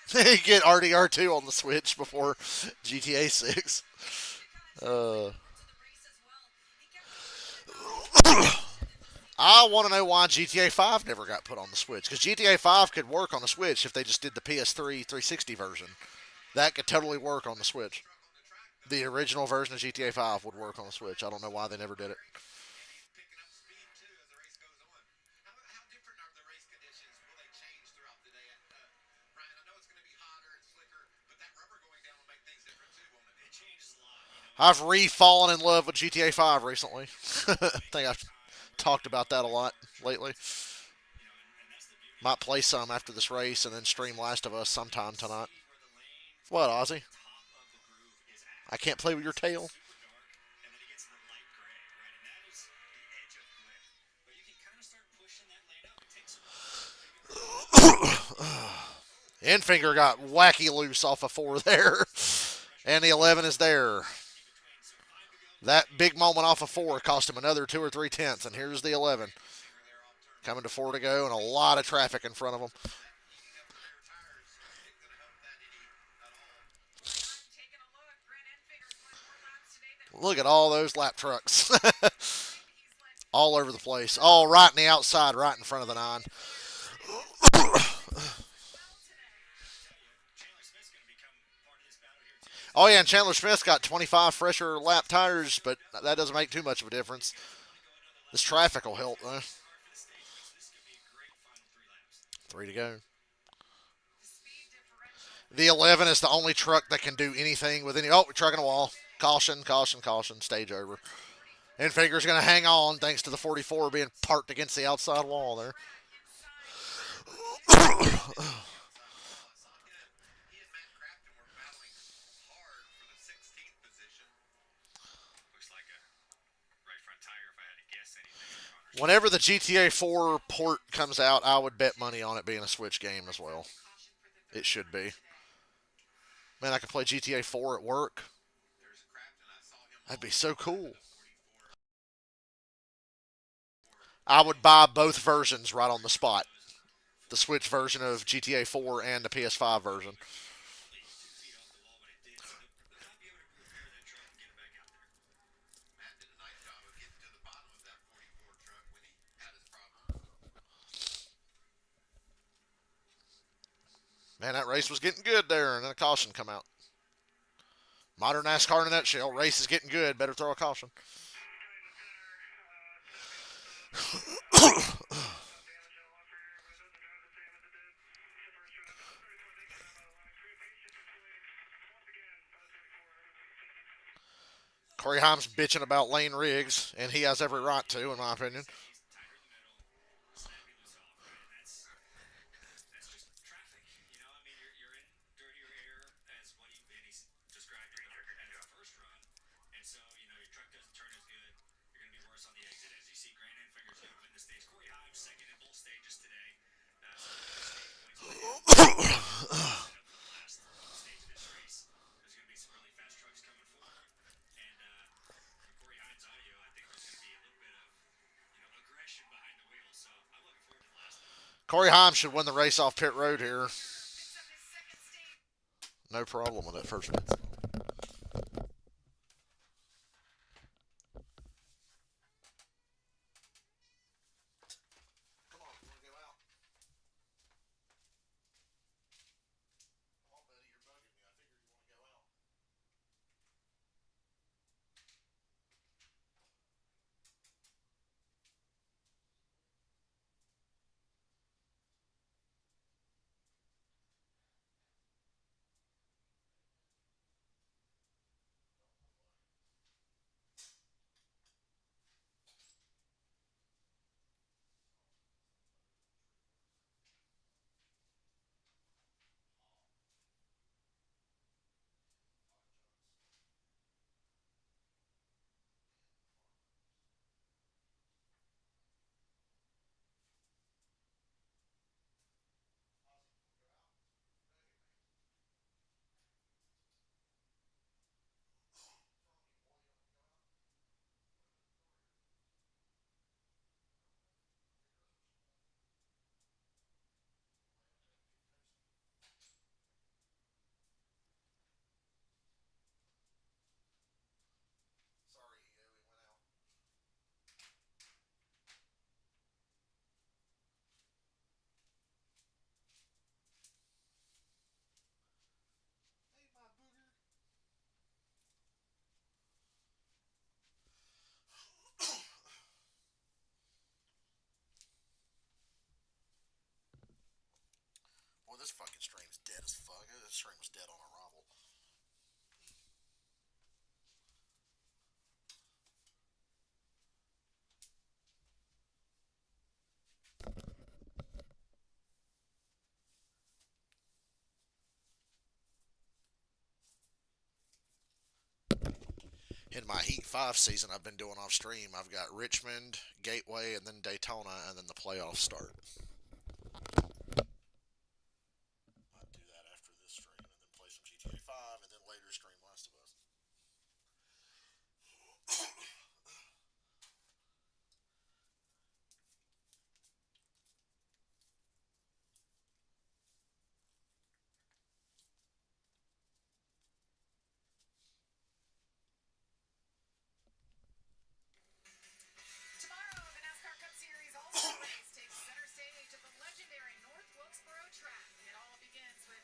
He get RDR2 on the Switch before GTA 6. I want to know why GTA 5 never got put on the Switch. Because GTA 5 could work on the Switch if they just did the PS3 360 version. That could totally work on the Switch. The original version of GTA 5 would work on the Switch. I don't know why they never did it. I've re-fallen in love with GTA 5 recently. I think I've talked about that a lot lately. Might play some after this race and then stream Last of Us sometime tonight. What, Ozzy? I can't play with your tail? Enfinger got wacky loose off of 4 there. And the 11 is there. That big moment off of 4 cost him another 2 or 3 tenths. And here's the 11. Coming to 4 to go and a lot of traffic in front of him. Look at all those lap trucks. All over the place. All right in the outside, right in front of the 9. Oh, yeah, and Chandler Smith's got 25 fresher lap tires, but that doesn't make too much of a difference. This traffic will help, though. 3 to go. The 11 is the only truck that can do anything with any... Oh, we're trucking a wall. Caution, caution, caution. Stage over. Enfinger's going to hang on thanks to the 44 being parked against the outside wall there. Whenever the GTA 4 port comes out, I would bet money on it being a Switch game as well. It should be. Man, I could play GTA 4 at work. There's Crafton. I saw him That'd be also so driving cool. the 44. I would buy both versions right on the spot. The Switch version of GTA 4 and the PS5 version. Only 2 feet off the wall when it did, so they'll not be able to repair that truck and get it back out there. Matt did a nice job of getting to the bottom of that 44 truck when he had his problem. Man, that race was getting good there, and then a caution come out. Modern NASCAR in a nutshell. Race is getting good. Better throw a caution. Corey Haim's bitching about Lane Riggs, and he has every right to, in my opinion. He's tighter in the middle, snappy loose off, right? And that's just traffic. You know, I mean, you're in dirtier air as what he's described it as the first run, and so your truck doesn't turn as good. You're going to be worse on the exit. As you see, Grant Enfinger's going to win the stage. Corey Haim second in both stages today. So stage points for him. Set up for the last stage of this race. There's going to be some really fast trucks coming forward, and from Corey Haim's audio, I think there's going to be a little bit of aggression behind the wheel. So I'm looking forward to the last one. Corey Haim should win the race off pit road here. Picks up his second stage. No problem with that first pit. Come on, you want to go out? Come on, buddy, you're bugging me. I figured you want to go out. Sorry, Ego, he went out. Hey, my booger. Boy, this fucking stream's dead as fuck. This stream was dead on arrival. In my Heat 5 season I've been doing off stream, I've got Richmond, Gateway, and then Daytona, and then the playoffs start. I'd do that after this stream, and then play some GTA 5, and then later stream Last of Us. Tomorrow, the NASCAR Cup Series All-Star Race takes center stage at the legendary North Wilkesboro track. It all begins with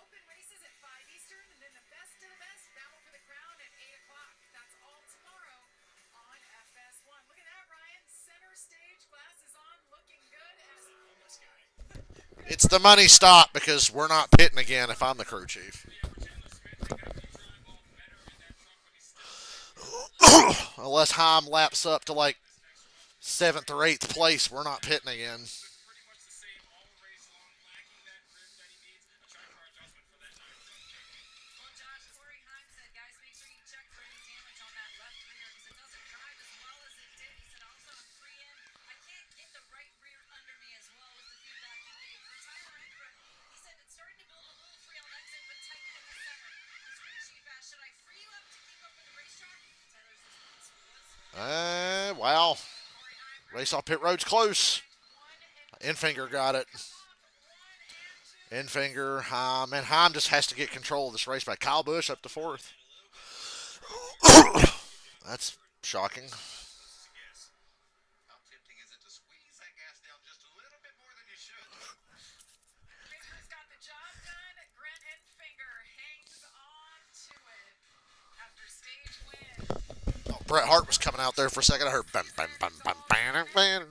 open races at 5 Eastern, and then the best of the best battle for the crown at 8 o'clock. That's all tomorrow on FS1. Look at that, Ryan. Center stage glass is on, looking good. This guy. It's the money stop because we're not pitting again if I'm the crew chief. Unless Heim laps up to like 7th or 8th place, we're not pitting again. Pretty much the same all race long, lacking that grip that he needs. A track car adjustment for that time zone change. Well, Josh, Corey Haim said, guys, make sure you check for any damage on that left rear because it doesn't drive as well as it did. He said also on free-end, I can't get the right rear under me as well was the feedback he gave. For Tyler Eckert, he said it's starting to build a little free on exit, but tight in the Wow. Race off pit road's close. Infinger got it. Infinger, Heim, and Heim just has to get control of this race by Kyle Busch up to fourth. That's shocking. How tempting is it to squeeze that gas down just a little bit more than you should? Fingers got the job done. Grant Enfinger hangs on to it after stage win. Oh, Bret Hart was coming out there for a second. I heard bam, bam, bam, bam, bam, bam.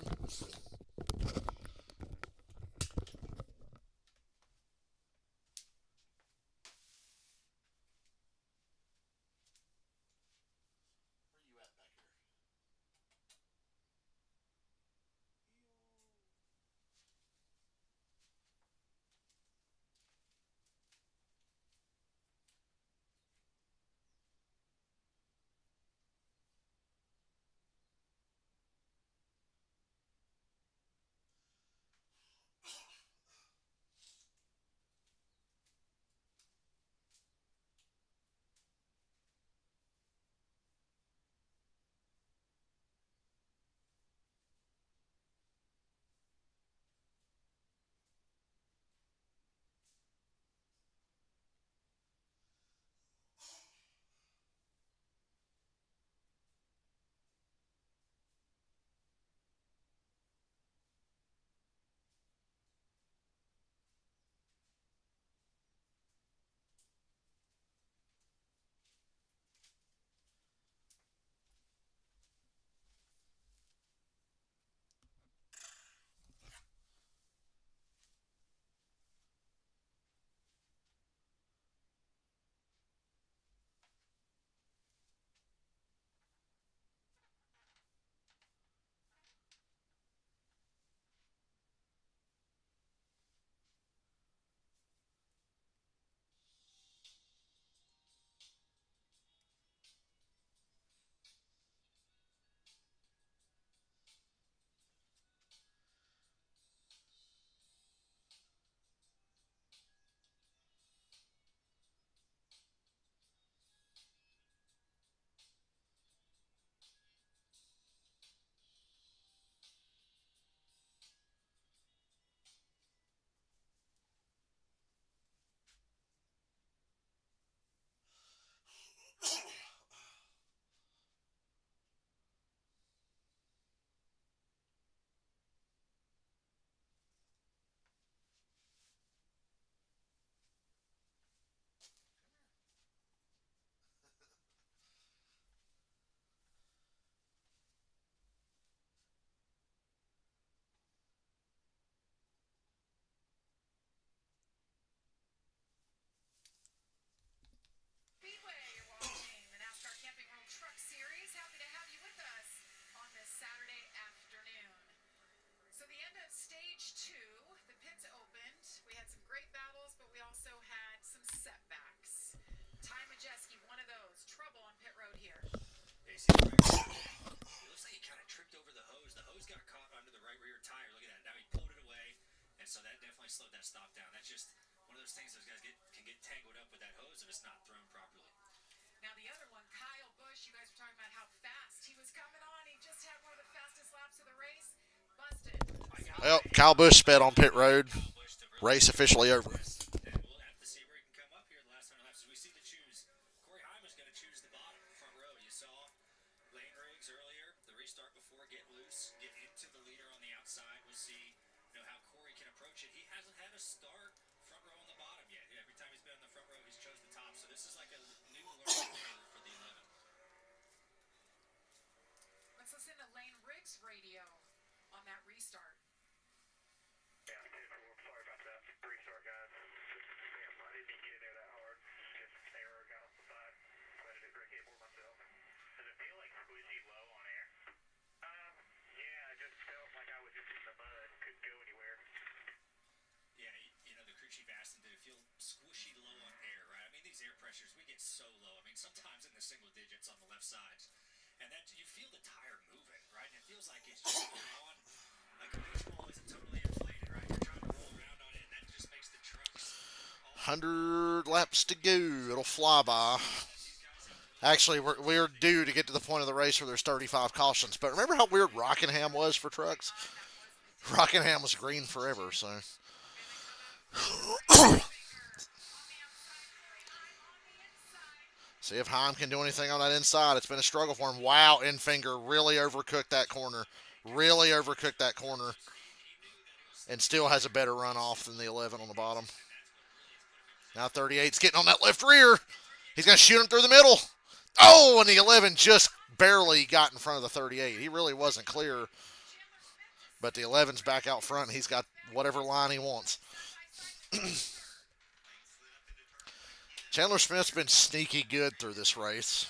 Speedway, you're watching the NASCAR Camping World Truck Series. Happy to have you with us on this Saturday afternoon. So the end of stage 2, the pits opened. We had some great battles, but we also had some setbacks. Ty Majeski, one of those. Trouble on pit road here. It looks like he kind of tripped over the hose. The hose got caught under the right rear tire. Look at that. Now he pulled it away, and so that definitely slowed that stop down. That's just one of those things those guys can get tangled up with that hose if it's not thrown properly. Now the other one, Kyle Busch, you guys were talking about how fast he was coming on. He just had one of the fastest laps of the race. Busted. Well, Kyle Busch sped on pit road. Race officially over. And we'll have to see where he can come up here the last 100 laps. We seem to choose. Corey Hyman's going to choose the bottom front row. You saw Lane Riggs earlier, the restart before, get loose, get into the leader on the outside. We'll see how Corey can approach it. He hasn't had a start front row on the bottom yet. Every time he's been on the front row, he's chose the top. So this is like a new learning curve for the 11. Let's listen to Lane Riggs' radio on that restart. Yeah, 10-4. Sorry about that. Restart, guys. Damn, I didn't even get in there that hard. Just error, got off the side. Let it break it for myself. Does it feel like squishy low on air? Yeah, I just felt like I was just in the mud. Couldn't go anywhere. Yeah, the crew chief asked him, did it feel squishy low on air, right? I mean, these air pressures, we get so low. I mean, sometimes in the single digits on the left side. And that you feel the tire moving, right? And it feels like it's just on, like a baseball isn't totally inflated, right? You're trying to roll around on it, and that just makes the trucks 100 laps to go. It'll fly by. Actually, we're due to get to the point of the race where there's 35 cautions. But remember how weird Rockingham was for trucks? Rockingham was green forever, so. See if Heim can do anything on that inside. It's been a struggle for him. Wow, Infinger really overcooked that corner. Really overcooked that corner. And still has a better runoff than the 11 on the bottom. Now 38's getting on that left rear. He's going to shoot him through the middle. Oh, and the 11 just barely got in front of the 38. He really wasn't clear. But the 11's back out front. He's got whatever line he wants. Chandler Smith's been sneaky good through this race.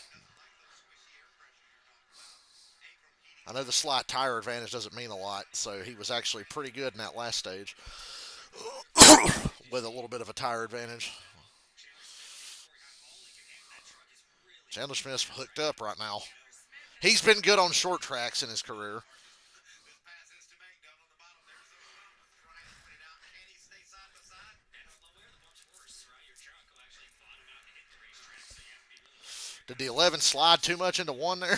I know the slight tire advantage doesn't mean a lot, so he was actually pretty good in that last stage with a little bit of a tire advantage. Chandler Smith's hooked up right now. He's been good on short tracks in his career. Did the 11 slide too much into one there?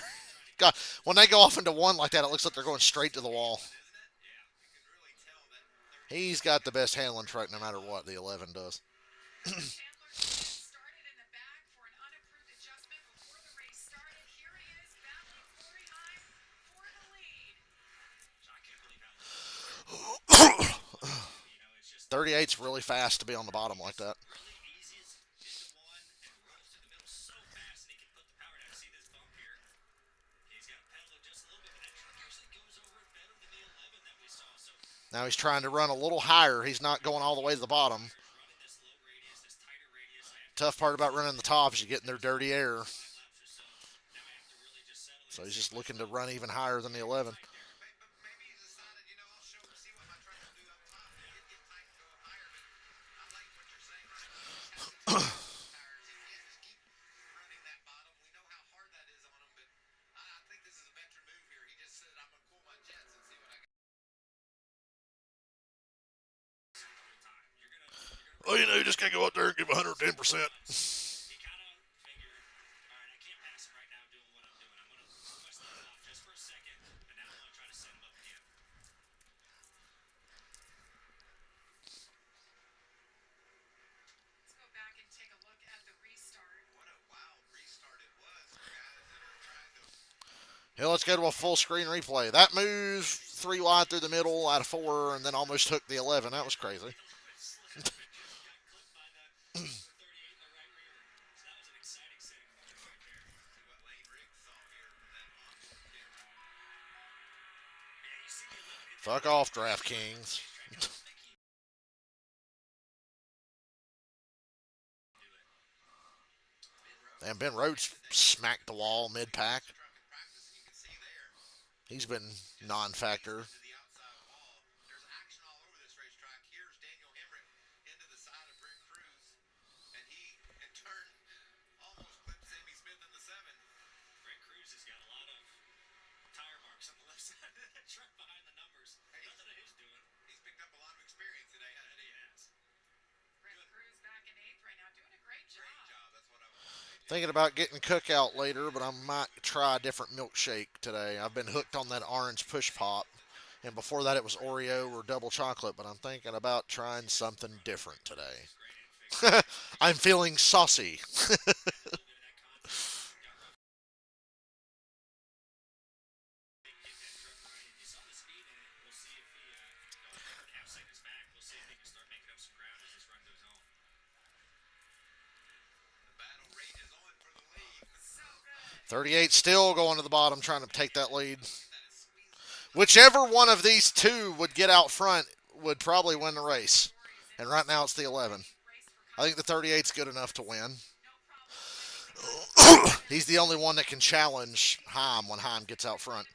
God, when they go off into one like that, it looks like they're going straight to the wall. He's got the best handling truck no matter what the 11 does. .38's really fast to be on the bottom like that. Now he's trying to run a little higher. He's not going all the way to the bottom. Tough part about running the top is you get in their dirty air. So he's just looking to run even higher than the 11. Well, you know, you just can't go out there and give 110%. Hey, let's go to a full screen replay. That move, 3 wide through the middle out of 4, and then almost hooked the 11. That was crazy. Fuck off, DraftKings. And Ben Rhodes smacked the wall mid-pack. He's been non-factor. Thinking about getting Cookout later, but I might try a different milkshake today. I've been hooked on that orange push pop. And before that, it was Oreo or double chocolate, but I'm thinking about trying something different today. I'm feeling saucy. .38 still going to the bottom, trying to take that lead. Whichever one of these two would get out front would probably win the race. And right now it's the 11. I think the 38's good enough to win. He's the only one that can challenge Heim when Heim gets out front.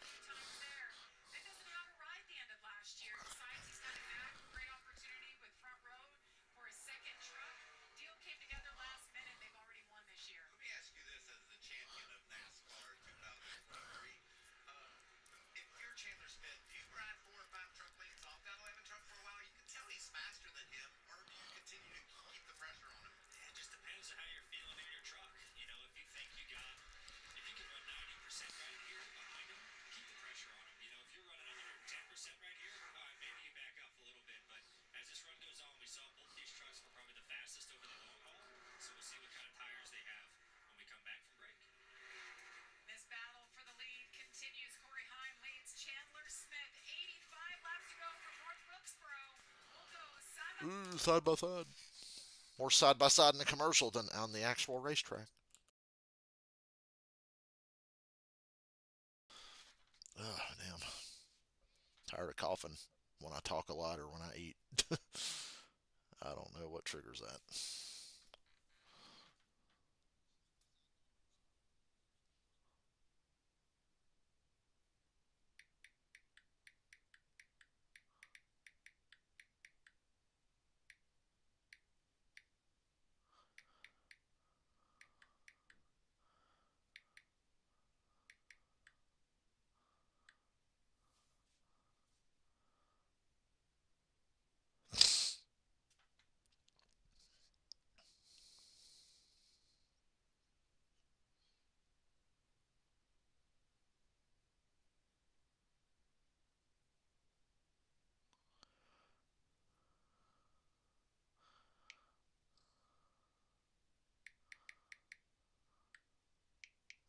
side by side. More side by side in the commercial than on the actual racetrack. Oh, damn. Tired of coughing when I talk a lot or when I eat. I don't know what triggers that.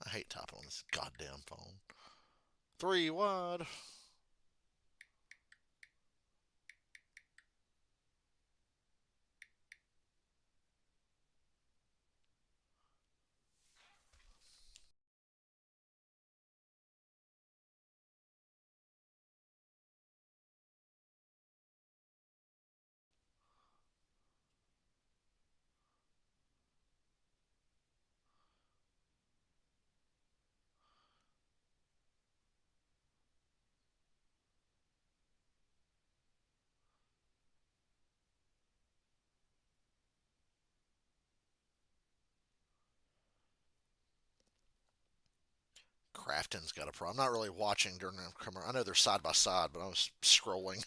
I hate typing on this goddamn phone. 3 wide. Crafton's got a problem. I'm not really watching during the commercial. I know they're side by side, but I was scrolling.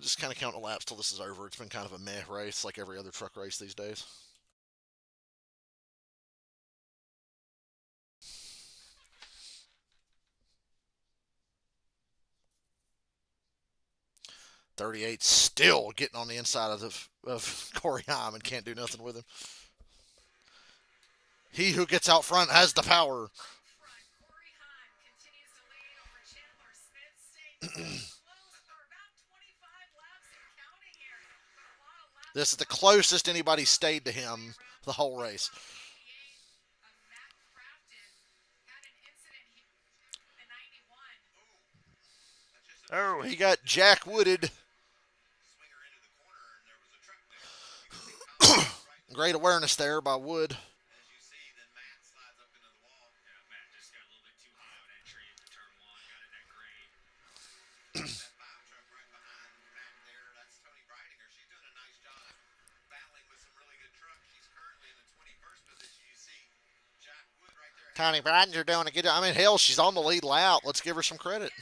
Just kind of counting the laps till this is over. It's been kind of a meh race, like every other truck race these days. .38 still getting on the inside of Corey Heim and can't do nothing with him. He who gets out front has the power. Corey Heim continues to lead over Chandler Smith, staying close for about 25 laps and counting here. But a lot of laps. This is the closest anybody stayed to him the whole race. Matt Crafton had an incident in 91. Oh, he got Jack Wooded. Swinger into the corner, and there was a truck there. Great awareness there by Wood. As you see, then Matt slides up into the wall. Yeah, Matt just got a little bit too high on entry into turn one. Got in that grade. That 5 truck right behind Matt there, that's Tony Breidinger. She's doing a nice job battling with some really good trucks. She's currently in the 21st position. You see Jack Wood right there. Tony Breidinger doing a good job. I mean, hell, she's on the lead lap. Let's give her some credit.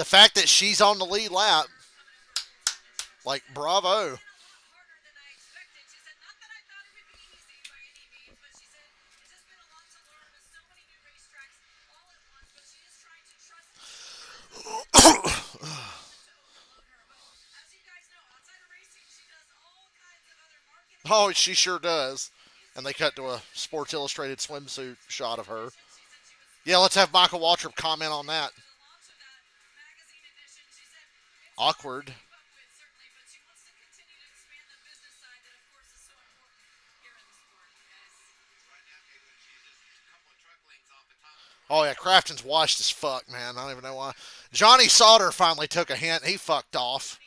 The fact that she's on the lead lap, like, bravo. Oh, she sure does. And they cut to a Sports Illustrated swimsuit shot of her. Yeah, let's have Michael Waltrip comment on that. Awkward. Oh, yeah, Crafton's washed as fuck, man. I don't even know why. Johnny Sauter finally took a hint. He fucked off.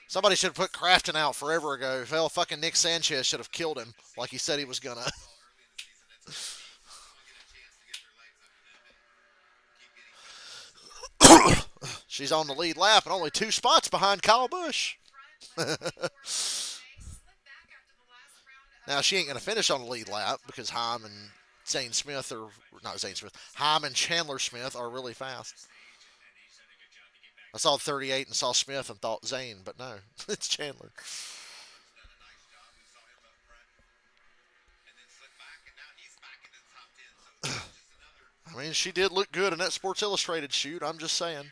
Somebody should have put Crafton out forever ago. Hell, fucking Nick Sanchez should have killed him like he said he was gonna. She's on the lead lap and only 2 spots behind Kyle Busch. Now, she ain't going to finish on the lead lap because Heim and Zane Smith are, not Zane Smith, Heim and Chandler Smith are really fast. I saw 38 and saw Smith and thought Zane, but no, it's Chandler. I mean, she did look good in that Sports Illustrated shoot, I'm just saying.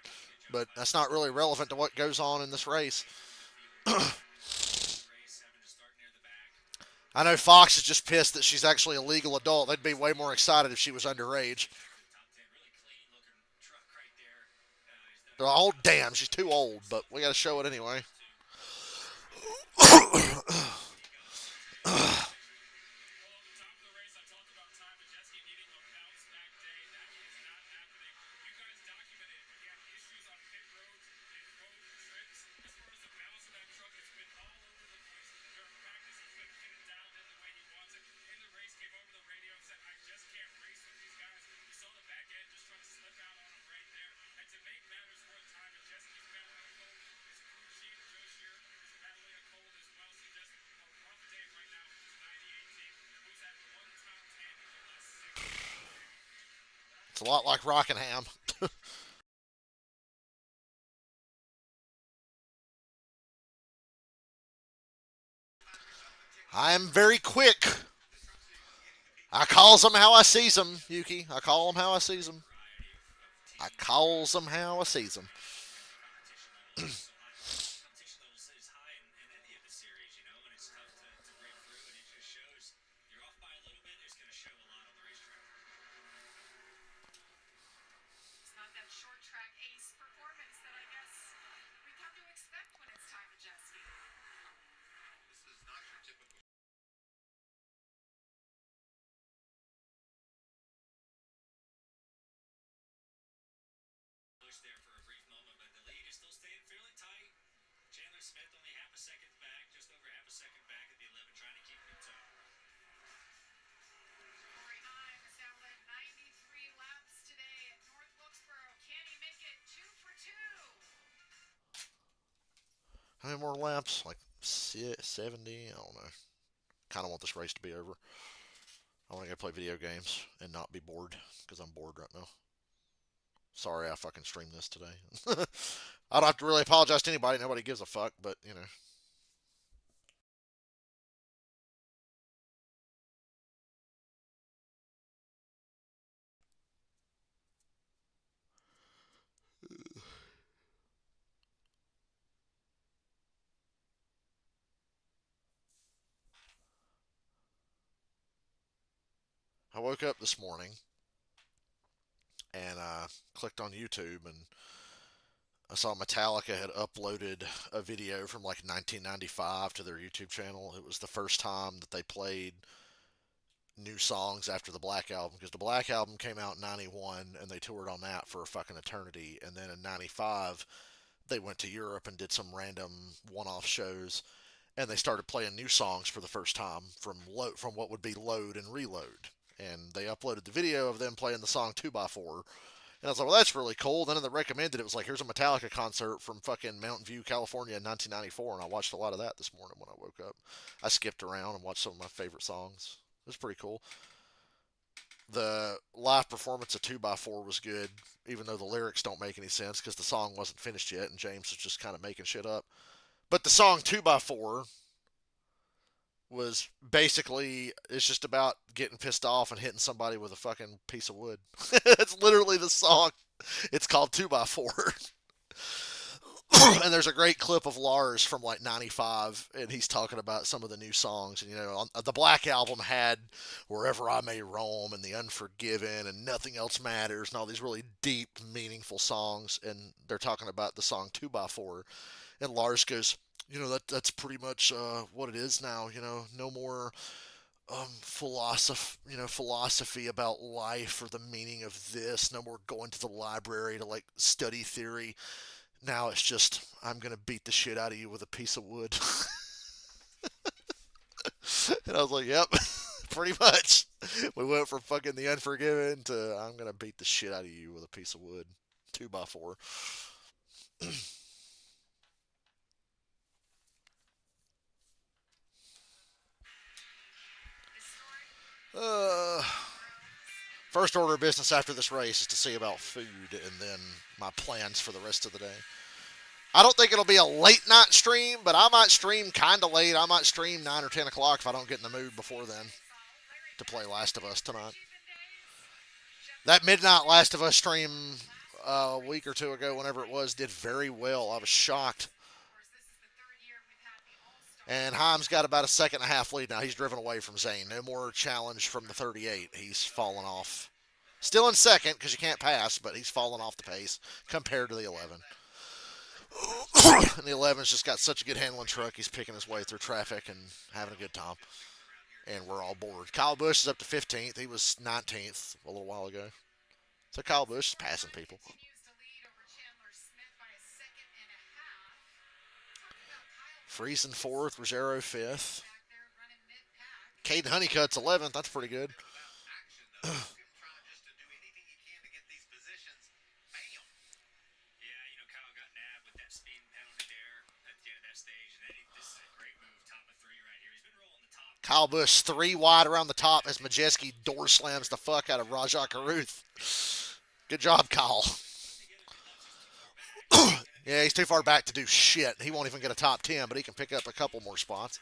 But that's not really relevant to what goes on in this race. I know Fox is just pissed that she's actually a legal adult. They'd be way more excited if she was underage. They're all damn. She's too old, but we got to show it anyway. Well, at the top of the race, I talked about Ty Majeski needing a bounce back day. That is not happening. You guys documented he had issues on pit roads and road trips. As far as the balance of that truck, it's been all over the place. During practice, he couldn't get it down in the way he wants it. In the race, came over the radio and said, I just can't race with these guys. You saw the back end just trying to slip out on him right there. And to make matters worse, Ty Majeski's battling a cold. His crew chief, Joe Shear, is battling a cold as well. So just a rough day right now for this 98 team. Who's had one top 10 in the last 6 years. It's a lot like Rockingham. I am very quick. I calls them how I sees them, Yuki. I call them how I sees them. I calls them how I sees them. Competition levels is high in any of the series, you know, and it's tough to break through, and it just shows you're off by a little bit, it's going to show a lot on the racetrack. It's not that short track ace performance that I guess we come to expect when it's Ty Majeski. This is not your typical. Push there for a brief moment, but the lead is still staying fairly tight. Chandler Smith only half a second back, just over half a second back at the 11, trying to keep it in tow. Corey Heim has now led 93 laps today at North Wilkesboro. Can he make it 2 for 2? How many more laps? Like 70? I don't know. Kind of want this race to be over. I want to go play video games and not be bored because I'm bored right now. Sorry I fucking streamed this today. I don't have to really apologize to anybody. Nobody gives a fuck, but, you know. I woke up this morning and clicked on YouTube and I saw Metallica had uploaded a video from like 1995 to their YouTube channel. It was the first time that they played new songs after the Black Album because the Black Album came out in 91 and they toured on that for a fucking eternity. And then in 95, they went to Europe and did some random one-off shows and they started playing new songs for the first time from what would be Load and Reload. And they uploaded the video of them playing the song 2x4. And I was like, well, that's really cool. Then they recommended it was like, here's a Metallica concert from fucking Mountain View, California in 1994. And I watched a lot of that this morning when I woke up. I skipped around and watched some of my favorite songs. It was pretty cool. The live performance of 2x4 was good, even though the lyrics don't make any sense because the song wasn't finished yet and James was just kind of making shit up. But the song 2x4 was basically, it's just about getting pissed off and hitting somebody with a fucking piece of wood. It's literally the song. It's called 2x4. And there's a great clip of Lars from like 95 and he's talking about some of the new songs. And you know, the Black Album had Wherever I May Roam and The Unforgiven and Nothing Else Matters and all these really deep, meaningful songs. And they're talking about the song 2x4. And Lars goes, you know, that's pretty much what it is now. You know, no more philosophy about life or the meaning of this. No more going to the library to like study theory. Now it's just, I'm going to beat the shit out of you with a piece of wood. And I was like, yep, pretty much. We went from fucking The Unforgiven to I'm going to beat the shit out of you with a piece of wood. 2x4. Uh, First order of business after this race is to see about food and then my plans for the rest of the day. I don't think it'll be a late night stream, but I might stream kind of late. I might stream 9 or 10 o'clock if I don't get in the mood before then to play Last of Us tonight. That midnight Last of Us stream a week or two ago, whenever it was, did very well. I was shocked. And Heim's got about a second and a half lead now. He's driven away from Zane. No more challenge from the 38. He's fallen off Still in second because you can't pass, but he's fallen off the pace compared to the 11. And the 11's just got such a good handling truck. He's picking his way through traffic and having a good time. And we're all bored. Kyle Busch is up to 15th. He was 19th a little while ago. So Kyle Busch is passing people. Friesen 4th, Ruggiero 5th. Caden Honeycutt's 11th. That's pretty good. Yeah, Kyle got nabbed with that speed penalty there at the end of that stage. And then this is a great move, top of 3 right here. He's been rolling the top. Kyle Busch 3 wide around the top as Majeski door slams the fuck out of Rajah Caruth. Good job, Kyle. Yeah, he's too far back to do shit. He won't even get a top 10, but he can pick up a couple more spots.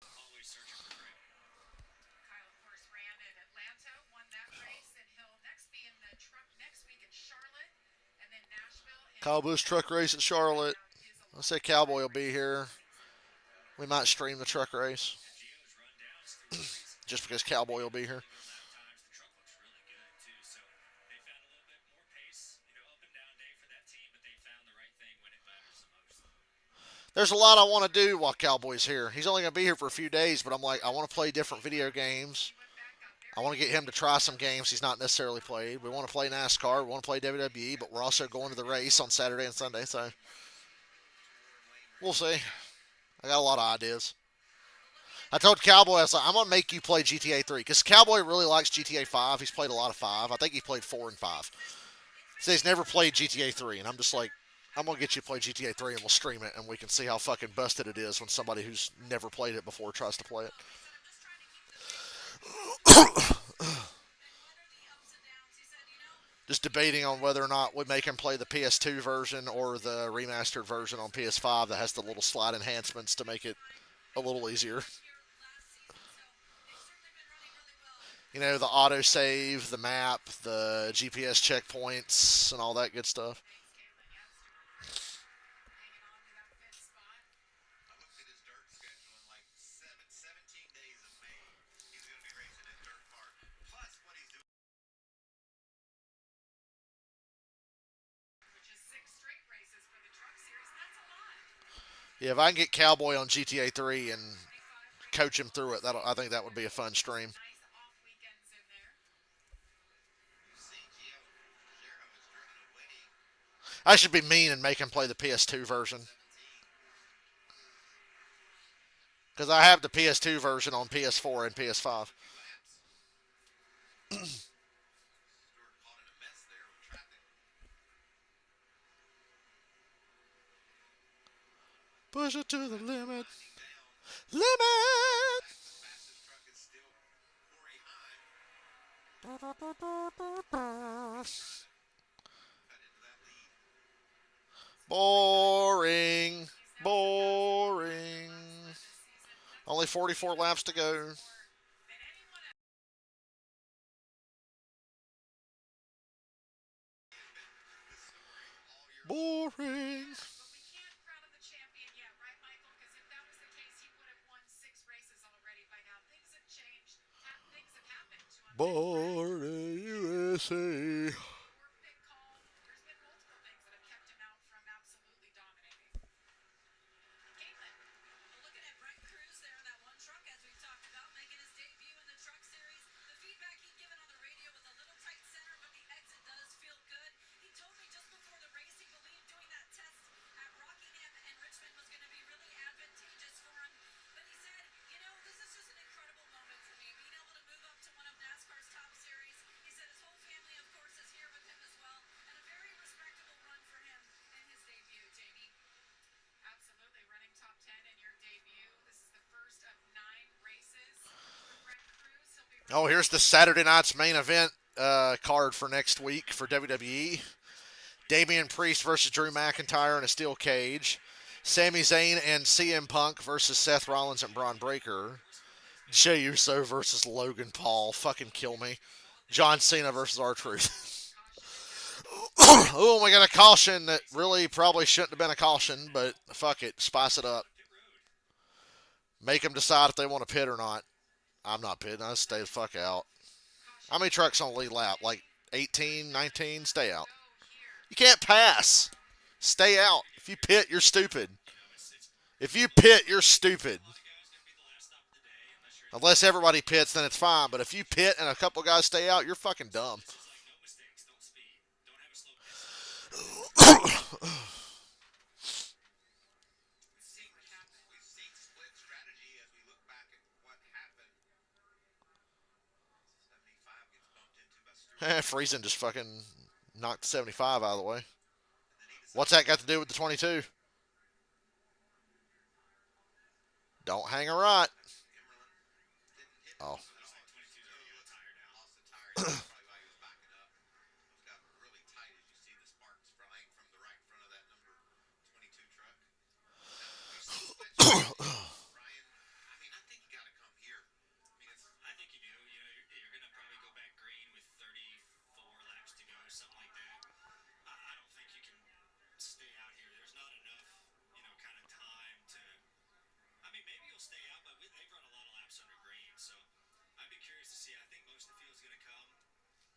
Always searching for grip. Kyle, of course, ran in Atlanta, won that race, and he'll next be in the truck next week in Charlotte, and then Nashville. Kyle Busch truck race at Charlotte. I say Cowboy will be here. We might stream the truck race. Gio's run down Just because Cowboy will be here. times. The truck looks really good, too. So they found a little bit more pace. Up and down day for that team, but they found the right thing when it matters the most. There's a lot I want to do while Cowboy's here. He's only going to be here for a few days, but I'm like, I want to play different video games. I want to get him to try some games he's not necessarily played. We want to play NASCAR. We want to play WWE, but we're also going to the race on Saturday and Sunday, so we'll see. I got a lot of ideas. I told Cowboy, I was like, I'm going to make you play GTA 3, because Cowboy really likes GTA 5. He's played a lot of 5. I think he played 4 and 5. He says he's never played GTA 3, and I'm just like, I'm going to get you to play GTA 3, and we'll stream it, and we can see how fucking busted it is when somebody who's never played it before tries to play it. Just debating on whether or not we make him play the PS2 version or the remastered version on PS5 that has the little slide enhancements to make it a little easier. The autosave, the map, the GPS checkpoints, and all that good stuff. I looked at his dirt schedule and like 17 days of May, he's going to be racing at Dirt Park. Plus what he's doing. which is 6 straight races for the Truck Series. That's a lot. Yeah, if I can get Cowboy on GTA 3 and coach him through it, I think that would be a fun stream. Nice off weekends in there. You've seen Gio Ruggiero has driven a winning I should be mean and make him play the PS2 version. 17. Because I have the PS2 version on PS4 and PS5. Stewart caught in a mess there with traffic. Push it to the limit. Down. Limit! The fastest truck is still Corey Heim. Cut into that lead. Boring. Boring. Only 44 laps to go. Boring. But we can't crown him the champion yet, right, Michael? Because if that was the case, he would have won 6 races already by now. Things have changed. Things have happened to him. Boring USA. Poor pick call. There's been multiple things that have kept him out from absolutely dominating. Caitlin, looking at Brent Cruz there in that one truck, as we've talked about, making his debut in the Truck Series. The feedback he'd given on the radio was a little tight center, but the exit does feel good. He told me just before the race he believed doing that test at Rockingham and Richmond was going to be really advantageous for him. But he said, this is just an incredible moment for me, being able to move up to one of NASCAR's top series. He said his whole family, of course, is here with him as well, and a very respectable run for him in his debut, Jamie. Absolutely, running top 10 in your debut. This is the first of 9 races for Brent Cruz. He'll be Oh, here's the Saturday night's main event card for next week for WWE. Damian Priest versus Drew McIntyre in a steel cage. Sami Zayn and CM Punk versus Seth Rollins and Braun Breaker. Jey Uso versus Logan Paul. Fucking kill me. John Cena versus R-Truth. Oh, we got a caution that really probably shouldn't have been a caution, but fuck it. Spice it up. Make them decide if they want to pit or not. I'm not pitting. I stay the fuck out. How many trucks on the lead lap? Like 18, 19? Stay out. You can't pass. Stay out. If you pit, you're stupid. If you pit, you're stupid. Unless everybody pits, then it's fine. But if you pit and a couple guys stay out, you're fucking dumb. We've seen split strategy as we look back at what happened. 75 gets bumped into by Stewart. Friesen just fucking knocked 75 out of the way. What's that got to do with the 22? Don't hang a right. Oh. Lost the tire. That's probably why he was backing up. It got really tight as you see the sparks flying from the right front of that number 22 truck. Ryan, I mean, I think you got to come here. I think you do. You're going to probably go back green with 34 laps to go, something like that. I don't think you can stay out here. There's not enough, kind of time to. I mean, maybe you'll stay out, but they've run a lot of laps under green, so I'd be curious to see. I think most of the field's going to come.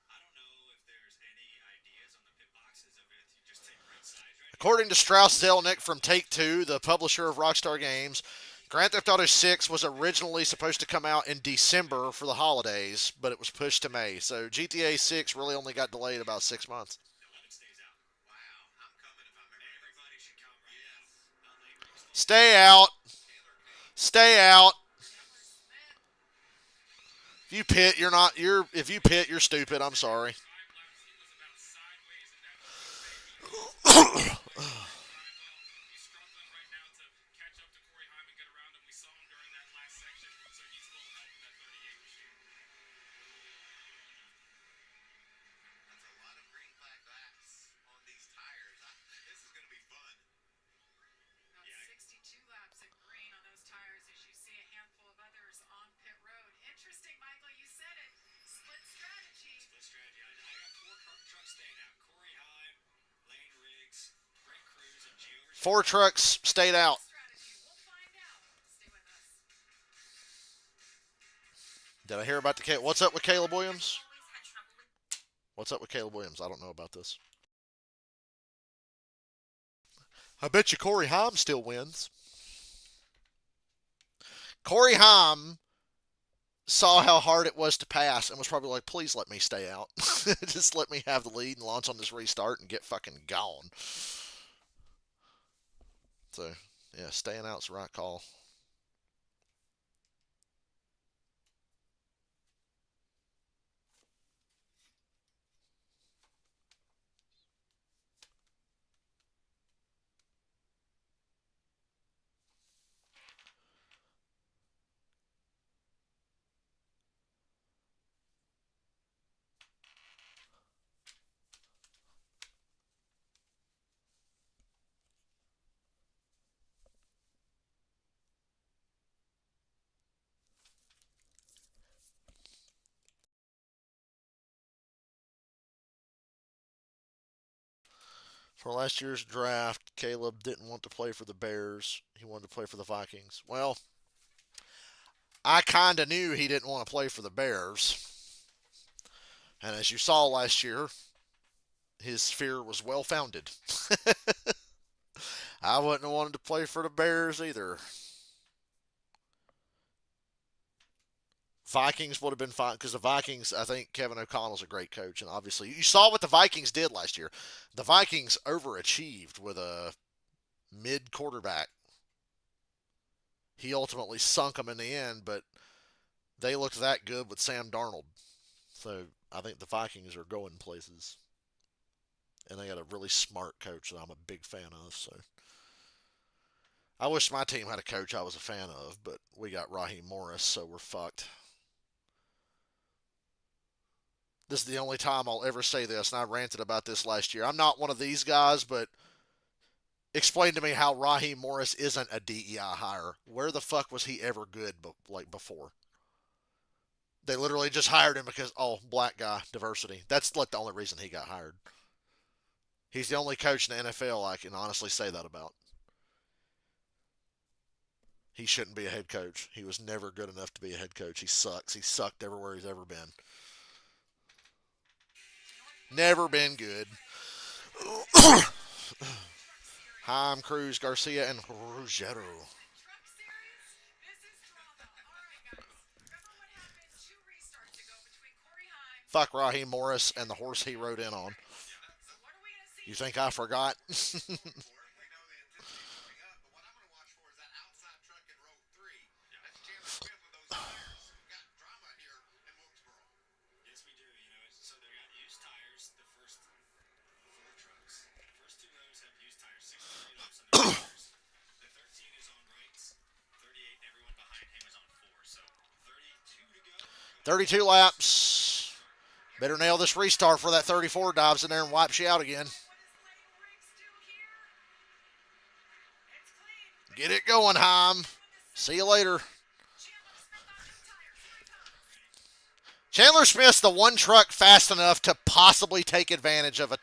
I don't know if there's any ideas on the pit boxes of if you just take right sides right. According to Strauss Zelnick from Take Two, the publisher of Rockstar Games, Grand Theft Auto 6 was originally supposed to come out in December for the holidays, but it was pushed to May. So GTA 6 really only got delayed about 6 months. 11 stays out. Wow, I'm coming if I'm ever. Everybody should come right now. Lane Riggs Stay out. Stay out. If you pit, you're not. If you pit, you're stupid. I'm sorry. He's struggling right now to catch up to Corey Hyman, get around him. We saw him during that last section, so he needs a little help in that 38 machine. That's a lot of green flag laps on these tires. This is going to be fun. Got 62 laps at green on those tires as you see a handful of others on pit road. Interesting, Michael, you said it. Split strategy. Split strategy. I got four trucks staying out. Corey Heim, Lane Riggs, Brent Cruz, and George. 4 trucks stayed out. Strategy. We'll find out. Stay with us. Did I hear about the What's up with Caleb Williams? What's up with Caleb Williams? I don't know about this. I bet you Corey Haim still wins. Corey Haim saw how hard it was to pass and was probably like, please let me stay out. Just let me have the lead and launch on this restart and get fucking gone. So, yeah, staying out's the right call. For last year's draft, Caleb didn't want to play for the Bears. He wanted to play for the Vikings. Well, I kind of knew he didn't want to play for the Bears. And as you saw last year, his fear was well founded. I wouldn't have wanted to play for the Bears either. Vikings would have been fine because the Vikings, I think Kevin O'Connell's a great coach, and obviously you saw what the Vikings did last year. The Vikings overachieved with a mid quarterback. He ultimately sunk them in the end, but they looked that good with Sam Darnold. So I think the Vikings are going places, and they got a really smart coach that I'm a big fan of. So I wish my team had a coach I was a fan of, but we got Raheem Morris, so we're fucked. This is the only time I'll ever say this, and I ranted about this last year. I'm not one of these guys, but explain to me how Raheem Morris isn't a DEI hire. Where the fuck was he ever good before? They literally just hired him because, black guy, diversity. That's like the only reason he got hired. He's the only coach in the NFL I can honestly say that about. He shouldn't be a head coach. He was never good enough to be a head coach. He sucks. He sucked everywhere he's ever been. Never been good. Heim, Cruz, Garcia, and Ruggiero. Truck series? This is drama. All right, guys. Remember what happened 2 restarts ago between Corey Heim. Fuck Raheem Morris and the horse he rode in on. So what are we going to see? You think I forgot? We know the intensity coming up, but what I'm going to watch for is that outside truck in row 3. That's Chandler Smith with those tires. We've got drama here in Wilkesboro. Yes, we do. So they got used tires. The first 4 trucks. The first 2 rows have used tires. 63 laps on the tires. The 13 is on rights. 38 and everyone behind him is on 4. So 32 to go. 32 laps. Better nail this restart for that 34 dives in there and wipes you out again. What does Lane Riggs do here? It's clean. Get it going, Heim. See you later. Chandler Smith's the one truck fast enough to possibly take advantage of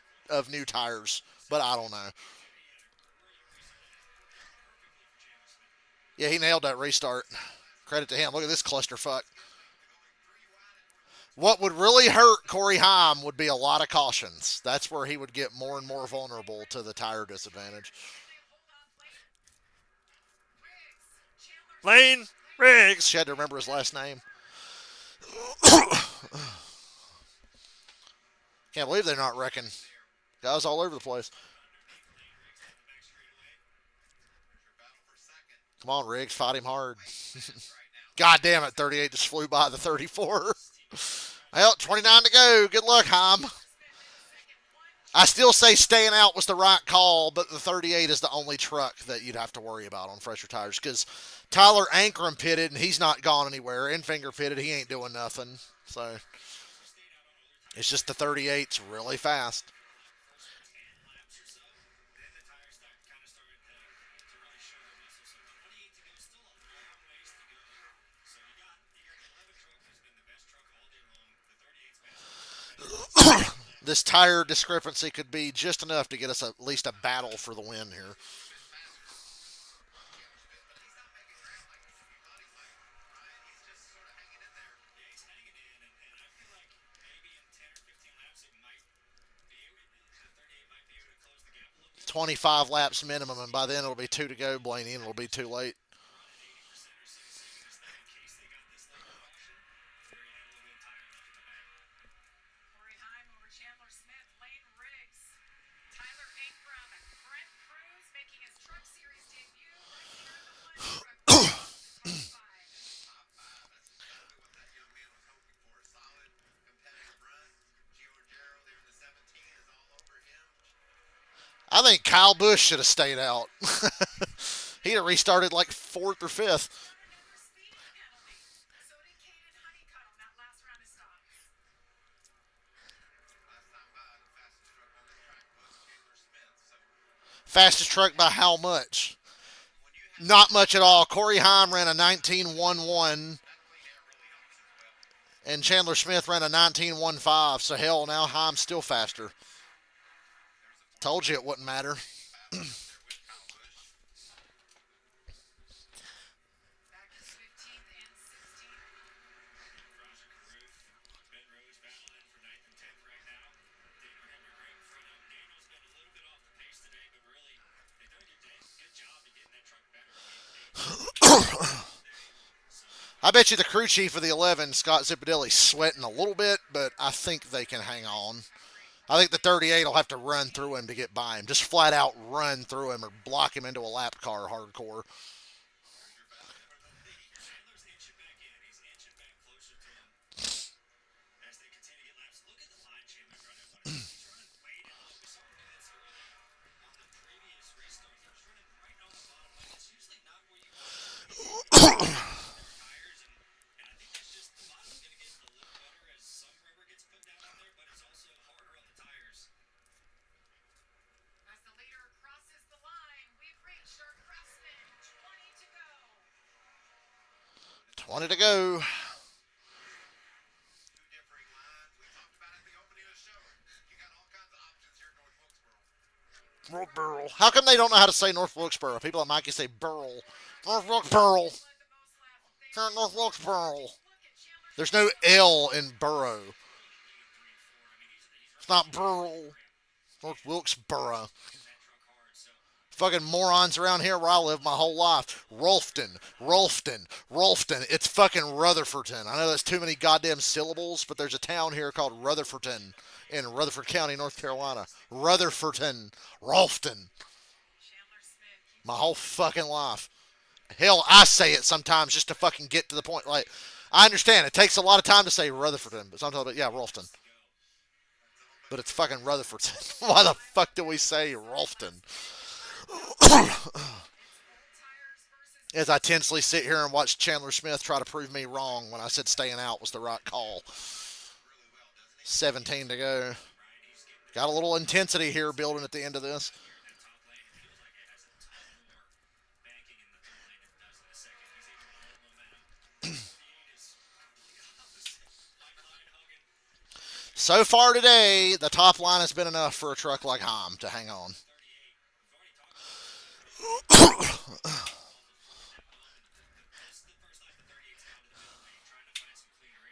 new tires, but I don't know. Yeah, he nailed that restart. Credit to him. Look at this clusterfuck. What would really hurt Corey Heim would be a lot of cautions. That's where he would get more and more vulnerable to the tire disadvantage. Lane Riggs. She had to remember his last name. Can't believe they're not wrecking. Guys all over the place. Come on, Riggs. Fight him hard. God damn it. 38 just flew by the 34. Well, 29 to go. Good luck, Heim. I still say staying out was the right call, but the 38 is the only truck that you'd have to worry about on fresher tires because Tyler Ankrum pitted, and he's not gone anywhere. Enfinger pitted. He ain't doing nothing. So it's just the 38's really fast. This tire discrepancy could be just enough to get us at least a battle for the win here. He's hanging in, and I feel like maybe in 10 or 15 laps it might be able to, the 38 might be able to close the gap a little bit. 25 laps minimum, and by then it'll be 2 to go, Blaney, and it'll be too late. 80% or so saving us that in case they got this late caution. They're going to have a little bit of tire left in the back. Corey Heim over Chandler Smith, Lane Riggs, Tyler Ankrum, and Brent Cruz making his Truck Series debut right here in the one truck. Top 5. Top 5. That's exactly what that young man was hoping for. A solid, competitive run. Giorgero there in the 17 is all over him. I think Kyle Busch should have stayed out. He'd have restarted like 4th or 5th. Got another speed penalty. So did Caden Honeycutt on that last round of stops. Last time by, the fastest truck on the track was Chandler Smith. So Fastest truck by how much? Not much at all. Corey Heim ran a 19.11, and Chandler Smith ran a 19.15. So hell, now Heim's still faster. Told you it wouldn't matter. Back to 15th and 16th. Roger Carruth, Ben Rose battling for 9th and 10th right now. Daniel Henry right in front of him. Daniel's been a little bit off the pace today, but really, they've done a good job of getting that truck better. I bet you the crew chief of the 11, Scott Zipadelli, sweating a little bit, but I think they can hang on. I think the 38 will have to run through him to get by him. Just flat out run through him or block him into a lap car hardcore. Chandler's inching back in. He's inching back closer to him as they continue to get laps. Look at the line Chandler's running on. He's running way down. We saw him do this early on the previous restart. He was running right on the bottom line. It's usually not where you want to be. Tires, and I think that's just the bottom's going to get a little better as some rubber gets put down on there, but it's also harder on the tires. As the leader crosses the line, we've reached our craftsman. 20 to go. 20 to go. two differing lines. We talked about it at the opening of the show. You got all kinds of options here in North Wilkesboro. How come they don't know how to say North Wilkesboro? People at Mikey say Burl. North Wilkesboro. North Wilkesboro. There's no L in borough. It's not borough. North Wilkesboro. Fucking morons around here where I live my whole life. Rolfton. It's fucking Rutherfordton. I know that's too many goddamn syllables, but there's a town here called Rutherfordton in Rutherford County, North Carolina. Rutherfordton. Rolfton. My whole fucking life. Hell, I say it sometimes just to fucking get to the point. Like, I understand it takes a lot of time to say Rutherfordton, but sometimes, yeah, Rolfton. But it's fucking Rutherfordton. Why the fuck do we say Rolfton? As I tensely sit here and watch Chandler Smith try to prove me wrong when I said staying out was the right call. 17 to go. Got a little intensity here building at the end of this. So far today, the top line has been enough for a truck like Heim to hang on.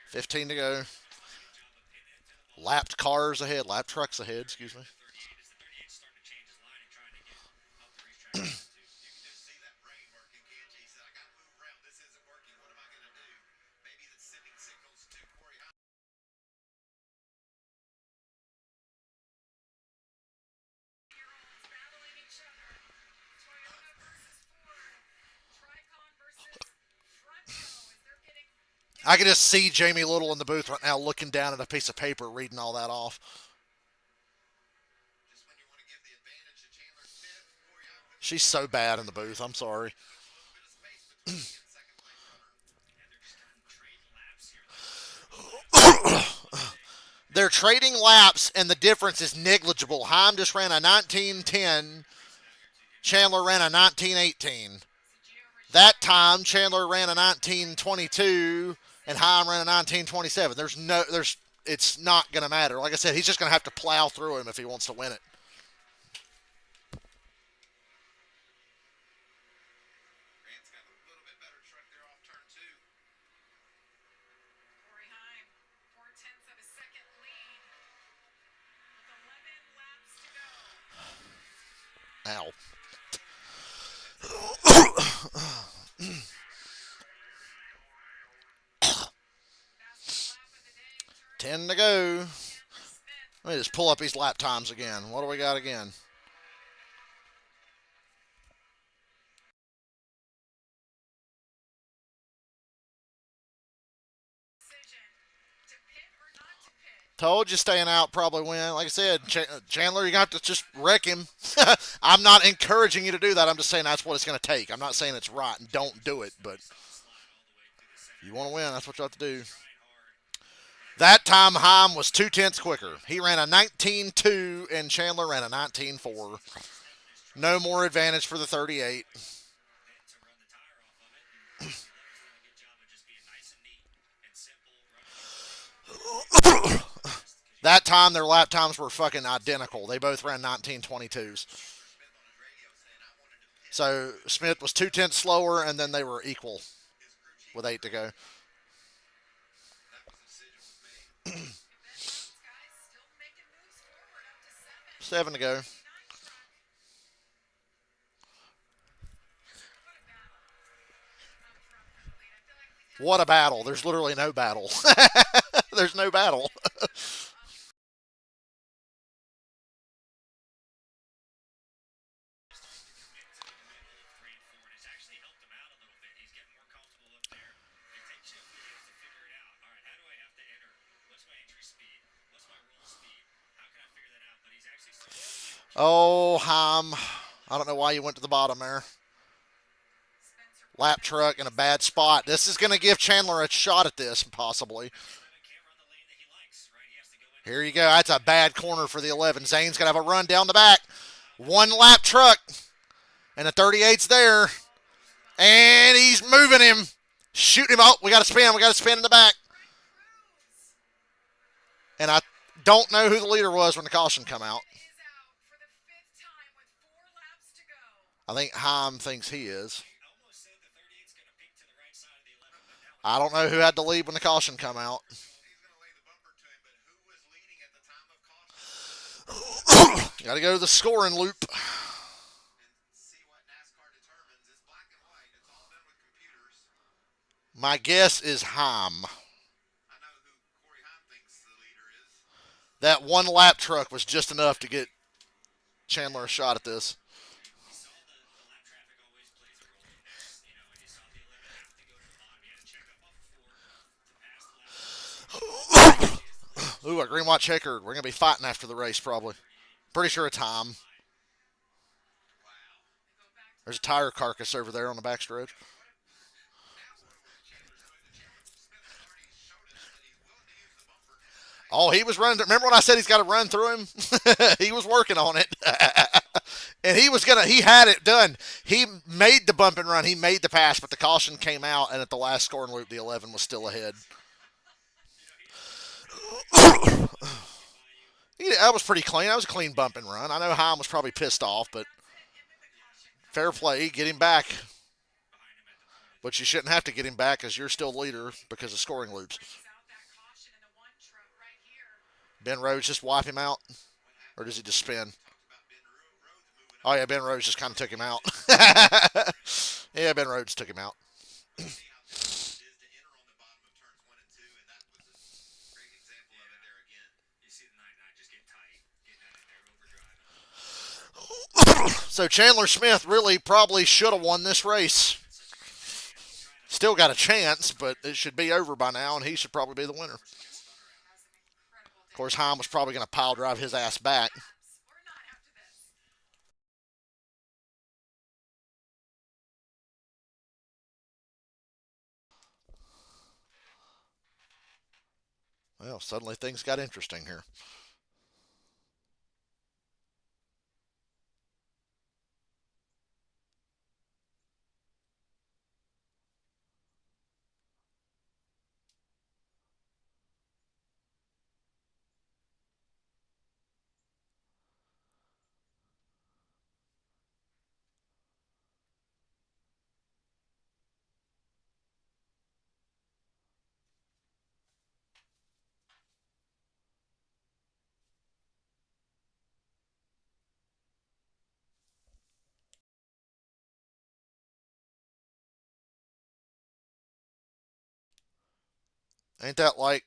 15 to go. Lapped cars ahead. Lapped trucks ahead, excuse me. I can just see Jamie Little in the booth right now looking down at a piece of paper, reading all that off. She's so bad in the booth. I'm sorry. They're trading laps, and the difference is negligible. Heim just ran a 19:10. Chandler ran a 19:18. That time, Chandler ran a 19:22, and Heim ran a 19:27. It's not going to matter. Like I said, he's just going to have to plow through him if he wants to win it. Ow. 10 to go. Let me just pull up these lap times again. What do we got again? Told you staying out probably win. Like I said, Chandler, you got to just wreck him. I'm not encouraging you to do that. I'm just saying that's what it's going to take. I'm not saying it's right and don't do it, but if you want to win, that's what you have to do. That time, Heim was 2/10 quicker. He ran a 19:2, and Chandler ran a 19:4. No more advantage for the 38. That time, their lap times were fucking identical. They both ran 19:22s. So Smith was 2/10 slower, and then they were equal with 8 to go. 7 to go. What a battle. There's literally no battle. There's no battle. Oh, Heim. I don't know why you went to the bottom there. Lap truck in a bad spot. This is going to give Chandler a shot at this, possibly. Here you go. That's a bad corner for the 11. Zane's going to have a run down the back. One lap truck. And the 38's there. And he's moving him. Shooting him. Oh, we got to spin. We got to spin in the back. And I don't know who the leader was when the caution come out. I think Heim thinks he is. I don't know who had to lead when the caution come out. He's going to lay the bumper to him, but who was leading at the time of caution? Got to go to the scoring loop. And see what NASCAR determines. It's black and white. It's all done with computers. My guess is Heim. I know who Corey Heim thinks the leader is. That one lap truck was just enough to get Chandler a shot at this. You saw the lap traffic always plays a role in this, you know, and you saw the 11 have to go to the bottom. He had to check up off the 4 to pass the lap. Ooh, a green white checkered. We're going to be fighting after the race, probably. Pretty sure it's Heim. There's a tire carcass over there on the backstretch. Oh, he was running. Remember when I said he's got to run through him? He was working on it. And he had it done. He made the bump and run. He made the pass, but the caution came out, and at the last scoring loop, the 11 was still ahead. That was pretty clean. That was a clean bump and run. I know Heim was probably pissed off, but fair play. Get him back. But you shouldn't have to get him back because you're still leader because of scoring loops. Ben Rhodes just wipe him out? Or does he just spin? Oh, yeah, Ben Rhodes just kind of took him out. Yeah, Ben Rhodes took him out. So Chandler Smith really probably should have won this race. Still got a chance, but it should be over by now, and he should probably be the winner. Of course, Heim was probably going to pile drive his ass back. Well, suddenly things got interesting here. Ain't that like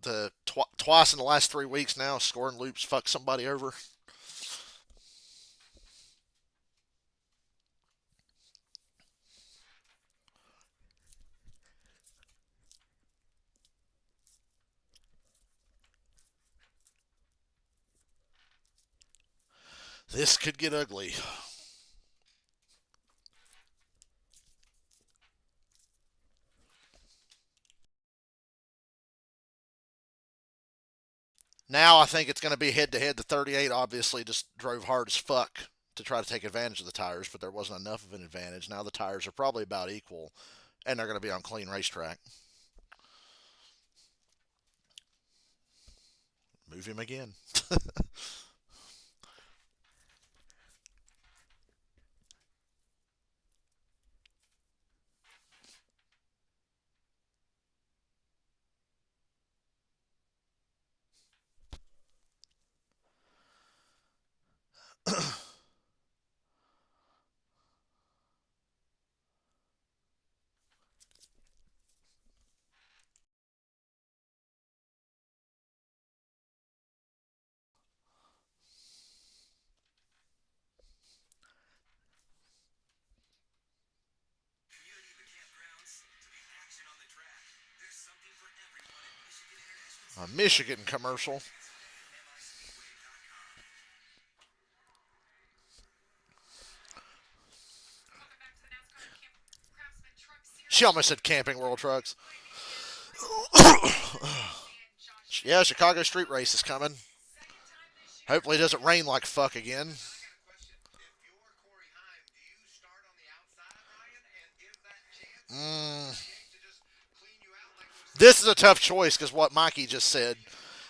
the twice in the last 3 weeks now, scoring loops fuck somebody over? This could get ugly. Now I think it's going to be head-to-head. The 38 obviously just drove hard as fuck to try to take advantage of the tires, but there wasn't enough of an advantage. Now the tires are probably about equal, and they're going to be on clean racetrack. Move him again. A Michigan commercial. She almost said Camping World Trucks. Yeah, Chicago Street Race is coming. Hopefully it doesn't rain like fuck again. This is a tough choice because what Mikey just said.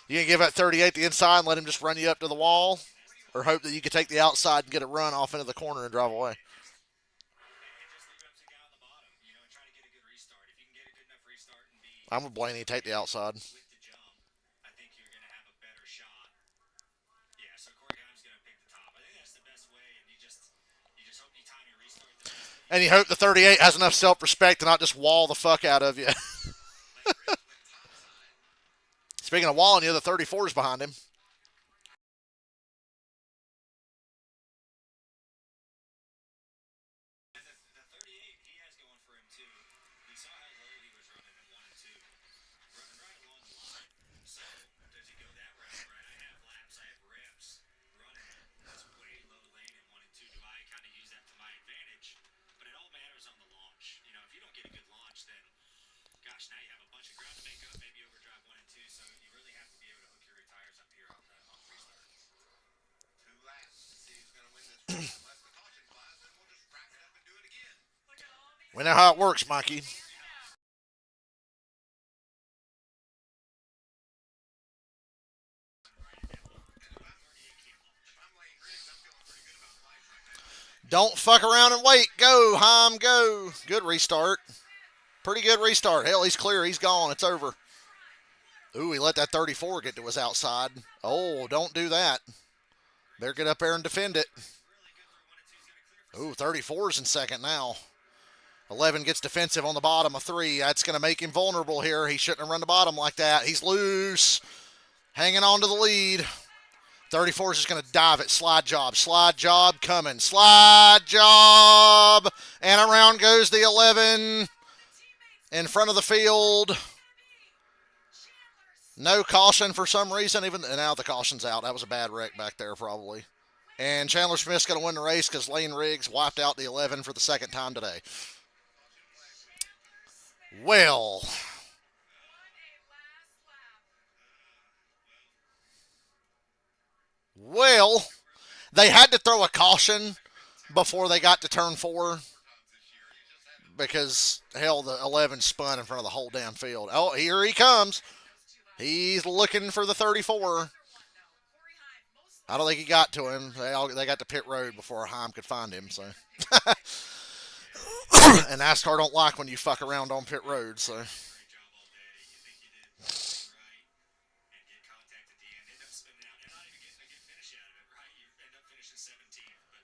You can give that 38 the inside and let him just run you up to the wall, or hope that you can take the outside and get a run off into the corner and drive away. I'm with Blaney. Take the outside. with the jump, I think you're going to have a better shot. Yeah, so Corey Haim's going to pick the top. I think that's the best way, and you just hope you time your restart the best. And you hope the 38 has enough self-respect to not just wall the fuck out of you. Speaking of walling you, the 34 is behind him. The 38 he has going for him too. We saw how low he was running in 1 and 2, running right along the line. So does he go that route, right? I have laps, I have reps running this way low lane in 1 and 2. Do I kind of use that to my advantage? But it all matters on the launch. You know, if you don't get a good launch, then gosh, now you have a bunch of ground to make up, maybe overdrive 1 and 2. So you really have to be able to hook your tires up here on the restart. 2 laps to see who's going to win this race. Unless the caution flies, then we'll just rack it up and do it again. We know how it works, Mikey. Don't fuck around and wait. Go, Heim, go. Good restart. Pretty good restart. Hell, he's clear. He's gone. It's over. Ooh, he let that 34 get to his outside. Oh, don't do that. Better get up there and defend it. Ooh, 34's in second now. 11 gets defensive on the bottom of 3. That's going to make him vulnerable here. He shouldn't have run the bottom like that. He's loose. Hanging on to the lead. 34 is just going to dive it. Slide job. Slide job coming. Slide job. And around goes the 11 in front of the field. No caution for some reason. Even now the caution's out. That was a bad wreck back there probably. And Chandler Smith's going to win the race because Lane Riggs wiped out the 11 for the second time today. Well, they had to throw a caution before they got to turn 4 because, hell, the 11 spun in front of the whole damn field. Oh, here he comes. He's looking for the 34. I don't think he got to him. They got to pit road before Heim could find him. So, and NASCAR don't like when you fuck around on pit road. So,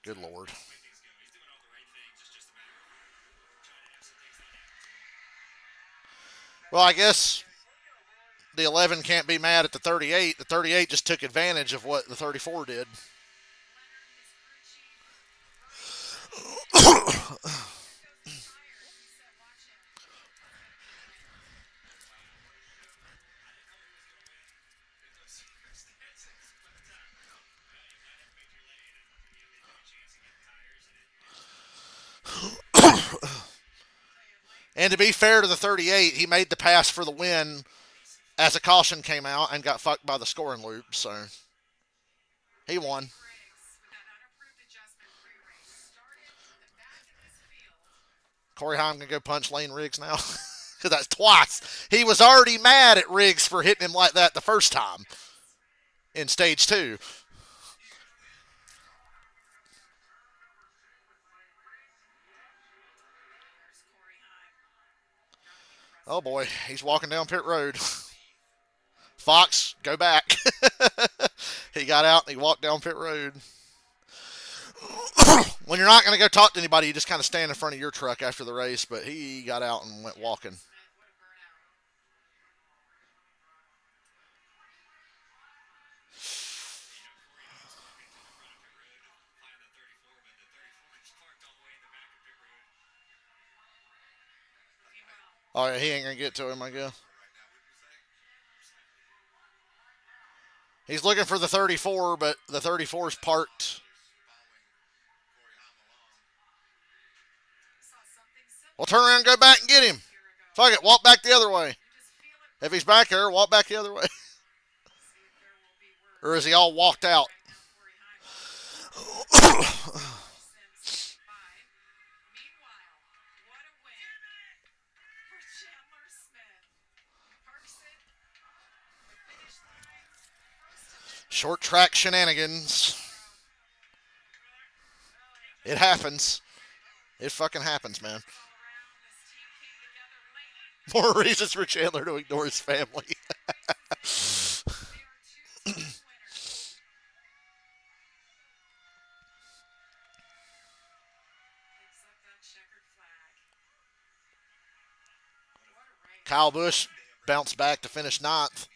good Lord. Well, I guess the 11 can't be mad at the 38. The 38 just took advantage of what the 34 did. And to be fair to the 38, he made the pass for the win as a caution came out and got fucked by the scoring loop. So he won. Corey Heim can go punch Lane Riggs now. Because that's twice. He was already mad at Riggs for hitting him like that the first time in stage 2. Oh boy, he's walking down pit road. Fox, go back. He got out and he walked down pit road. When you're not going to go talk to anybody, you just kind of stand in front of your truck after the race, but he got out and went walking. Oh, yeah, he ain't going to get to him, I guess. He's looking for the 34, but the 34 is parked. Well, turn around and go back and get him. Fuck it, walk back the other way. If he's back there, walk back the other way. Or is he all walked out? Short track shenanigans. It happens. It fucking happens, man. More reasons for Chandler to ignore his family. They are 2 season winners. Picks up that checkered flag. What a race. Kyle Busch bounced back to finish ninth.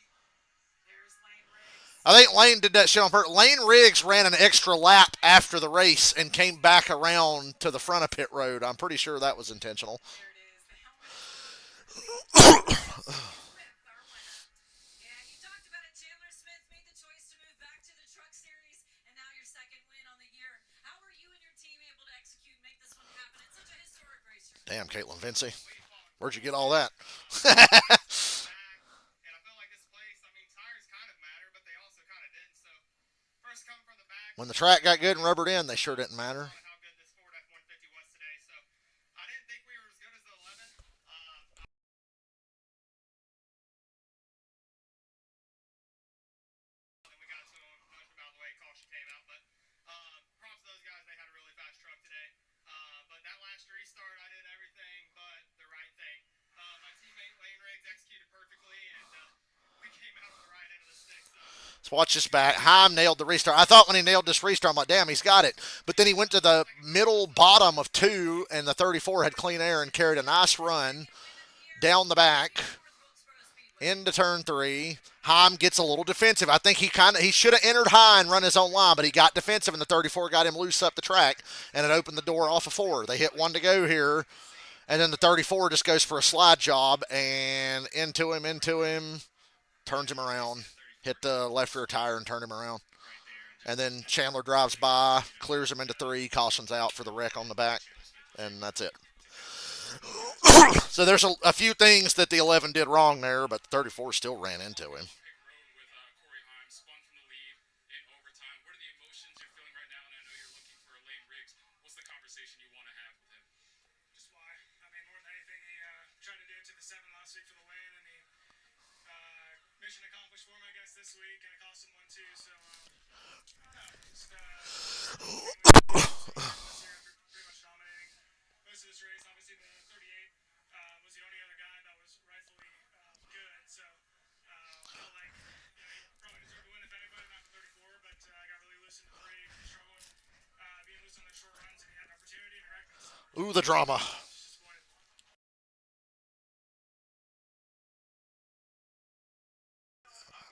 There's Lane Riggs. I think Lane did that shit on purpose. Lane Riggs ran an extra lap after the race and came back around to the front of pit road. I'm pretty sure that was intentional. There it is. The helmet. Smith, our winner. And you talked about it. Chandler Smith made the choice to move back to the Truck Series, and now your second win on the year. How were you and your team able to execute and make this one happen? It's such a historic race. Damn, Caitlin Vincey. Where'd you get all that? And I feel like this place, I mean, tires kind of matter, but they also kind of didn't. So, first come from the back. When the track got good and rubbered in, they sure didn't matter. How good this Ford F-150 was today. So, I didn't think we were as good as the 11. And we got to him, pushed him out of the way, caution came out. But props to those guys, they had a really fast truck today. But that last restart, I did everything but the right thing. My teammate Lane Riggs executed perfectly, and we came out on the right end of the stick. So. Let's watch this back. Heim nailed the restart. I thought when he nailed this restart, I'm like, damn, he's got it. But then he went to the middle bottom of 2, and the 34 had clean air and carried a nice run down the back into turn 3. Heim gets a little defensive. I think he should have entered high and run his own line, but he got defensive, and the 34 got him loose up the track, and it opened the door off of 4. They hit 1 to go here, and then the 34 just goes for a slide job, and into him, turns him around, hit the left rear tire and turned him around. And then Chandler drives by, clears him into 3, cautions out for the wreck on the back, and that's it. So there's a few things that the 11 did wrong there, but the 34 still ran into him. With Corey Heim, spun from the lead in overtime. What are the emotions you're feeling right now? And I know you're looking for Lane Riggs. What's the conversation you want to have with him? Just why? I mean, more than anything, he tried to do it to the 7 last week for the win, and he mission accomplished for him, I guess, this week, and it cost him one too. So, just pretty much dominating most of this race. Obviously, the 38 was the only other guy that was rightfully good. So, felt like he probably deserved to win if anybody, not the 34, but got really loose in the 3, struggled being loose on those short runs, and he had an opportunity to wreck us. Ooh, the drama.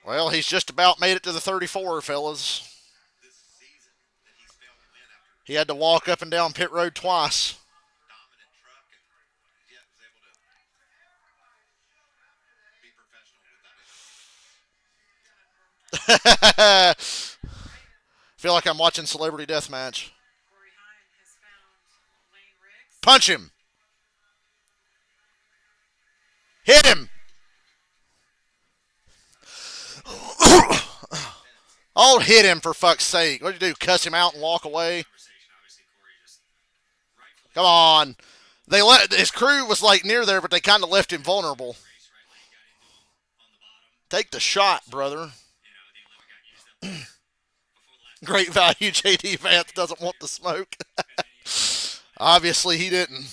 Well, he's just about made it to the 34, fellas. He had to walk up and down pit road twice. Dominant truck, and yet was able to be professional with that. Feel like I'm watching Celebrity Deathmatch. Corey Heim has found Lane Riggs. Punch him. Hit him. Oh, hit him for fuck's sake. What'd you do, cuss him out and walk away? Come on. His crew was like near there, but they kind of left him vulnerable. Take the shot, brother. Great value. JD Vance doesn't want the smoke. Obviously, he didn't.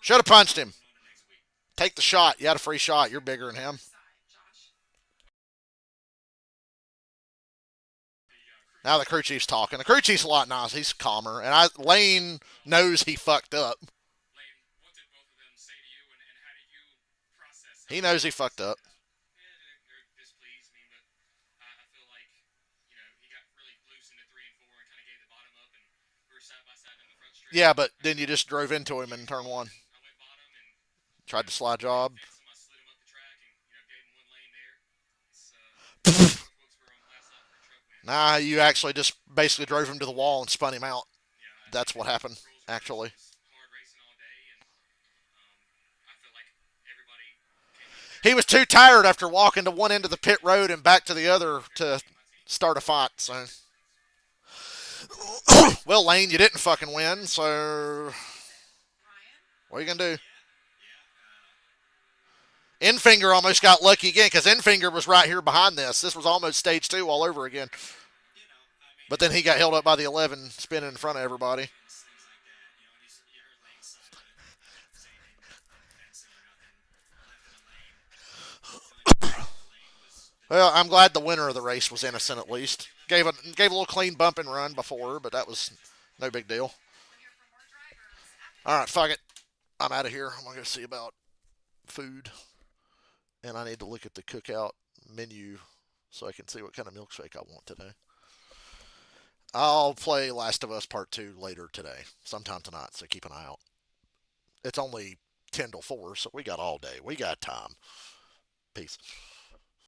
Should have punched him. Take the shot. You had a free shot. You're bigger than him. Now the crew chief's talking. The crew chief's a lot nicer. He's calmer. And Lane knows he fucked up. He knows he fucked up. Yeah, but then you just drove into him in turn 1. Tried to slide job. Nah, you actually just basically drove him to the wall and spun him out. That's what happened, actually. He was too tired after walking to one end of the pit road and back to the other to start a fight. So, well, Lane, you didn't fucking win. So, what are you gonna do? Infinger almost got lucky again because Infinger was right here behind this. This was almost stage 2 all over again. But then he got held up by the 11 spinning in front of everybody. things like that. You know, and you heard Lane's side of it, saying he didn't fence or nothing left in the lane. The lane was Well, I'm glad the winner of the race was innocent at least. Gave a little clean bump and run before, but that was no big deal. All right, fuck it. I'm out of here. I'm gonna go see about food, and I need to look at the cookout menu so I can see what kind of milkshake I want today. I'll play Last of Us Part 2 later today, sometime tonight, so keep an eye out. It's only 10 till 4, so we got all day. We got time. Peace.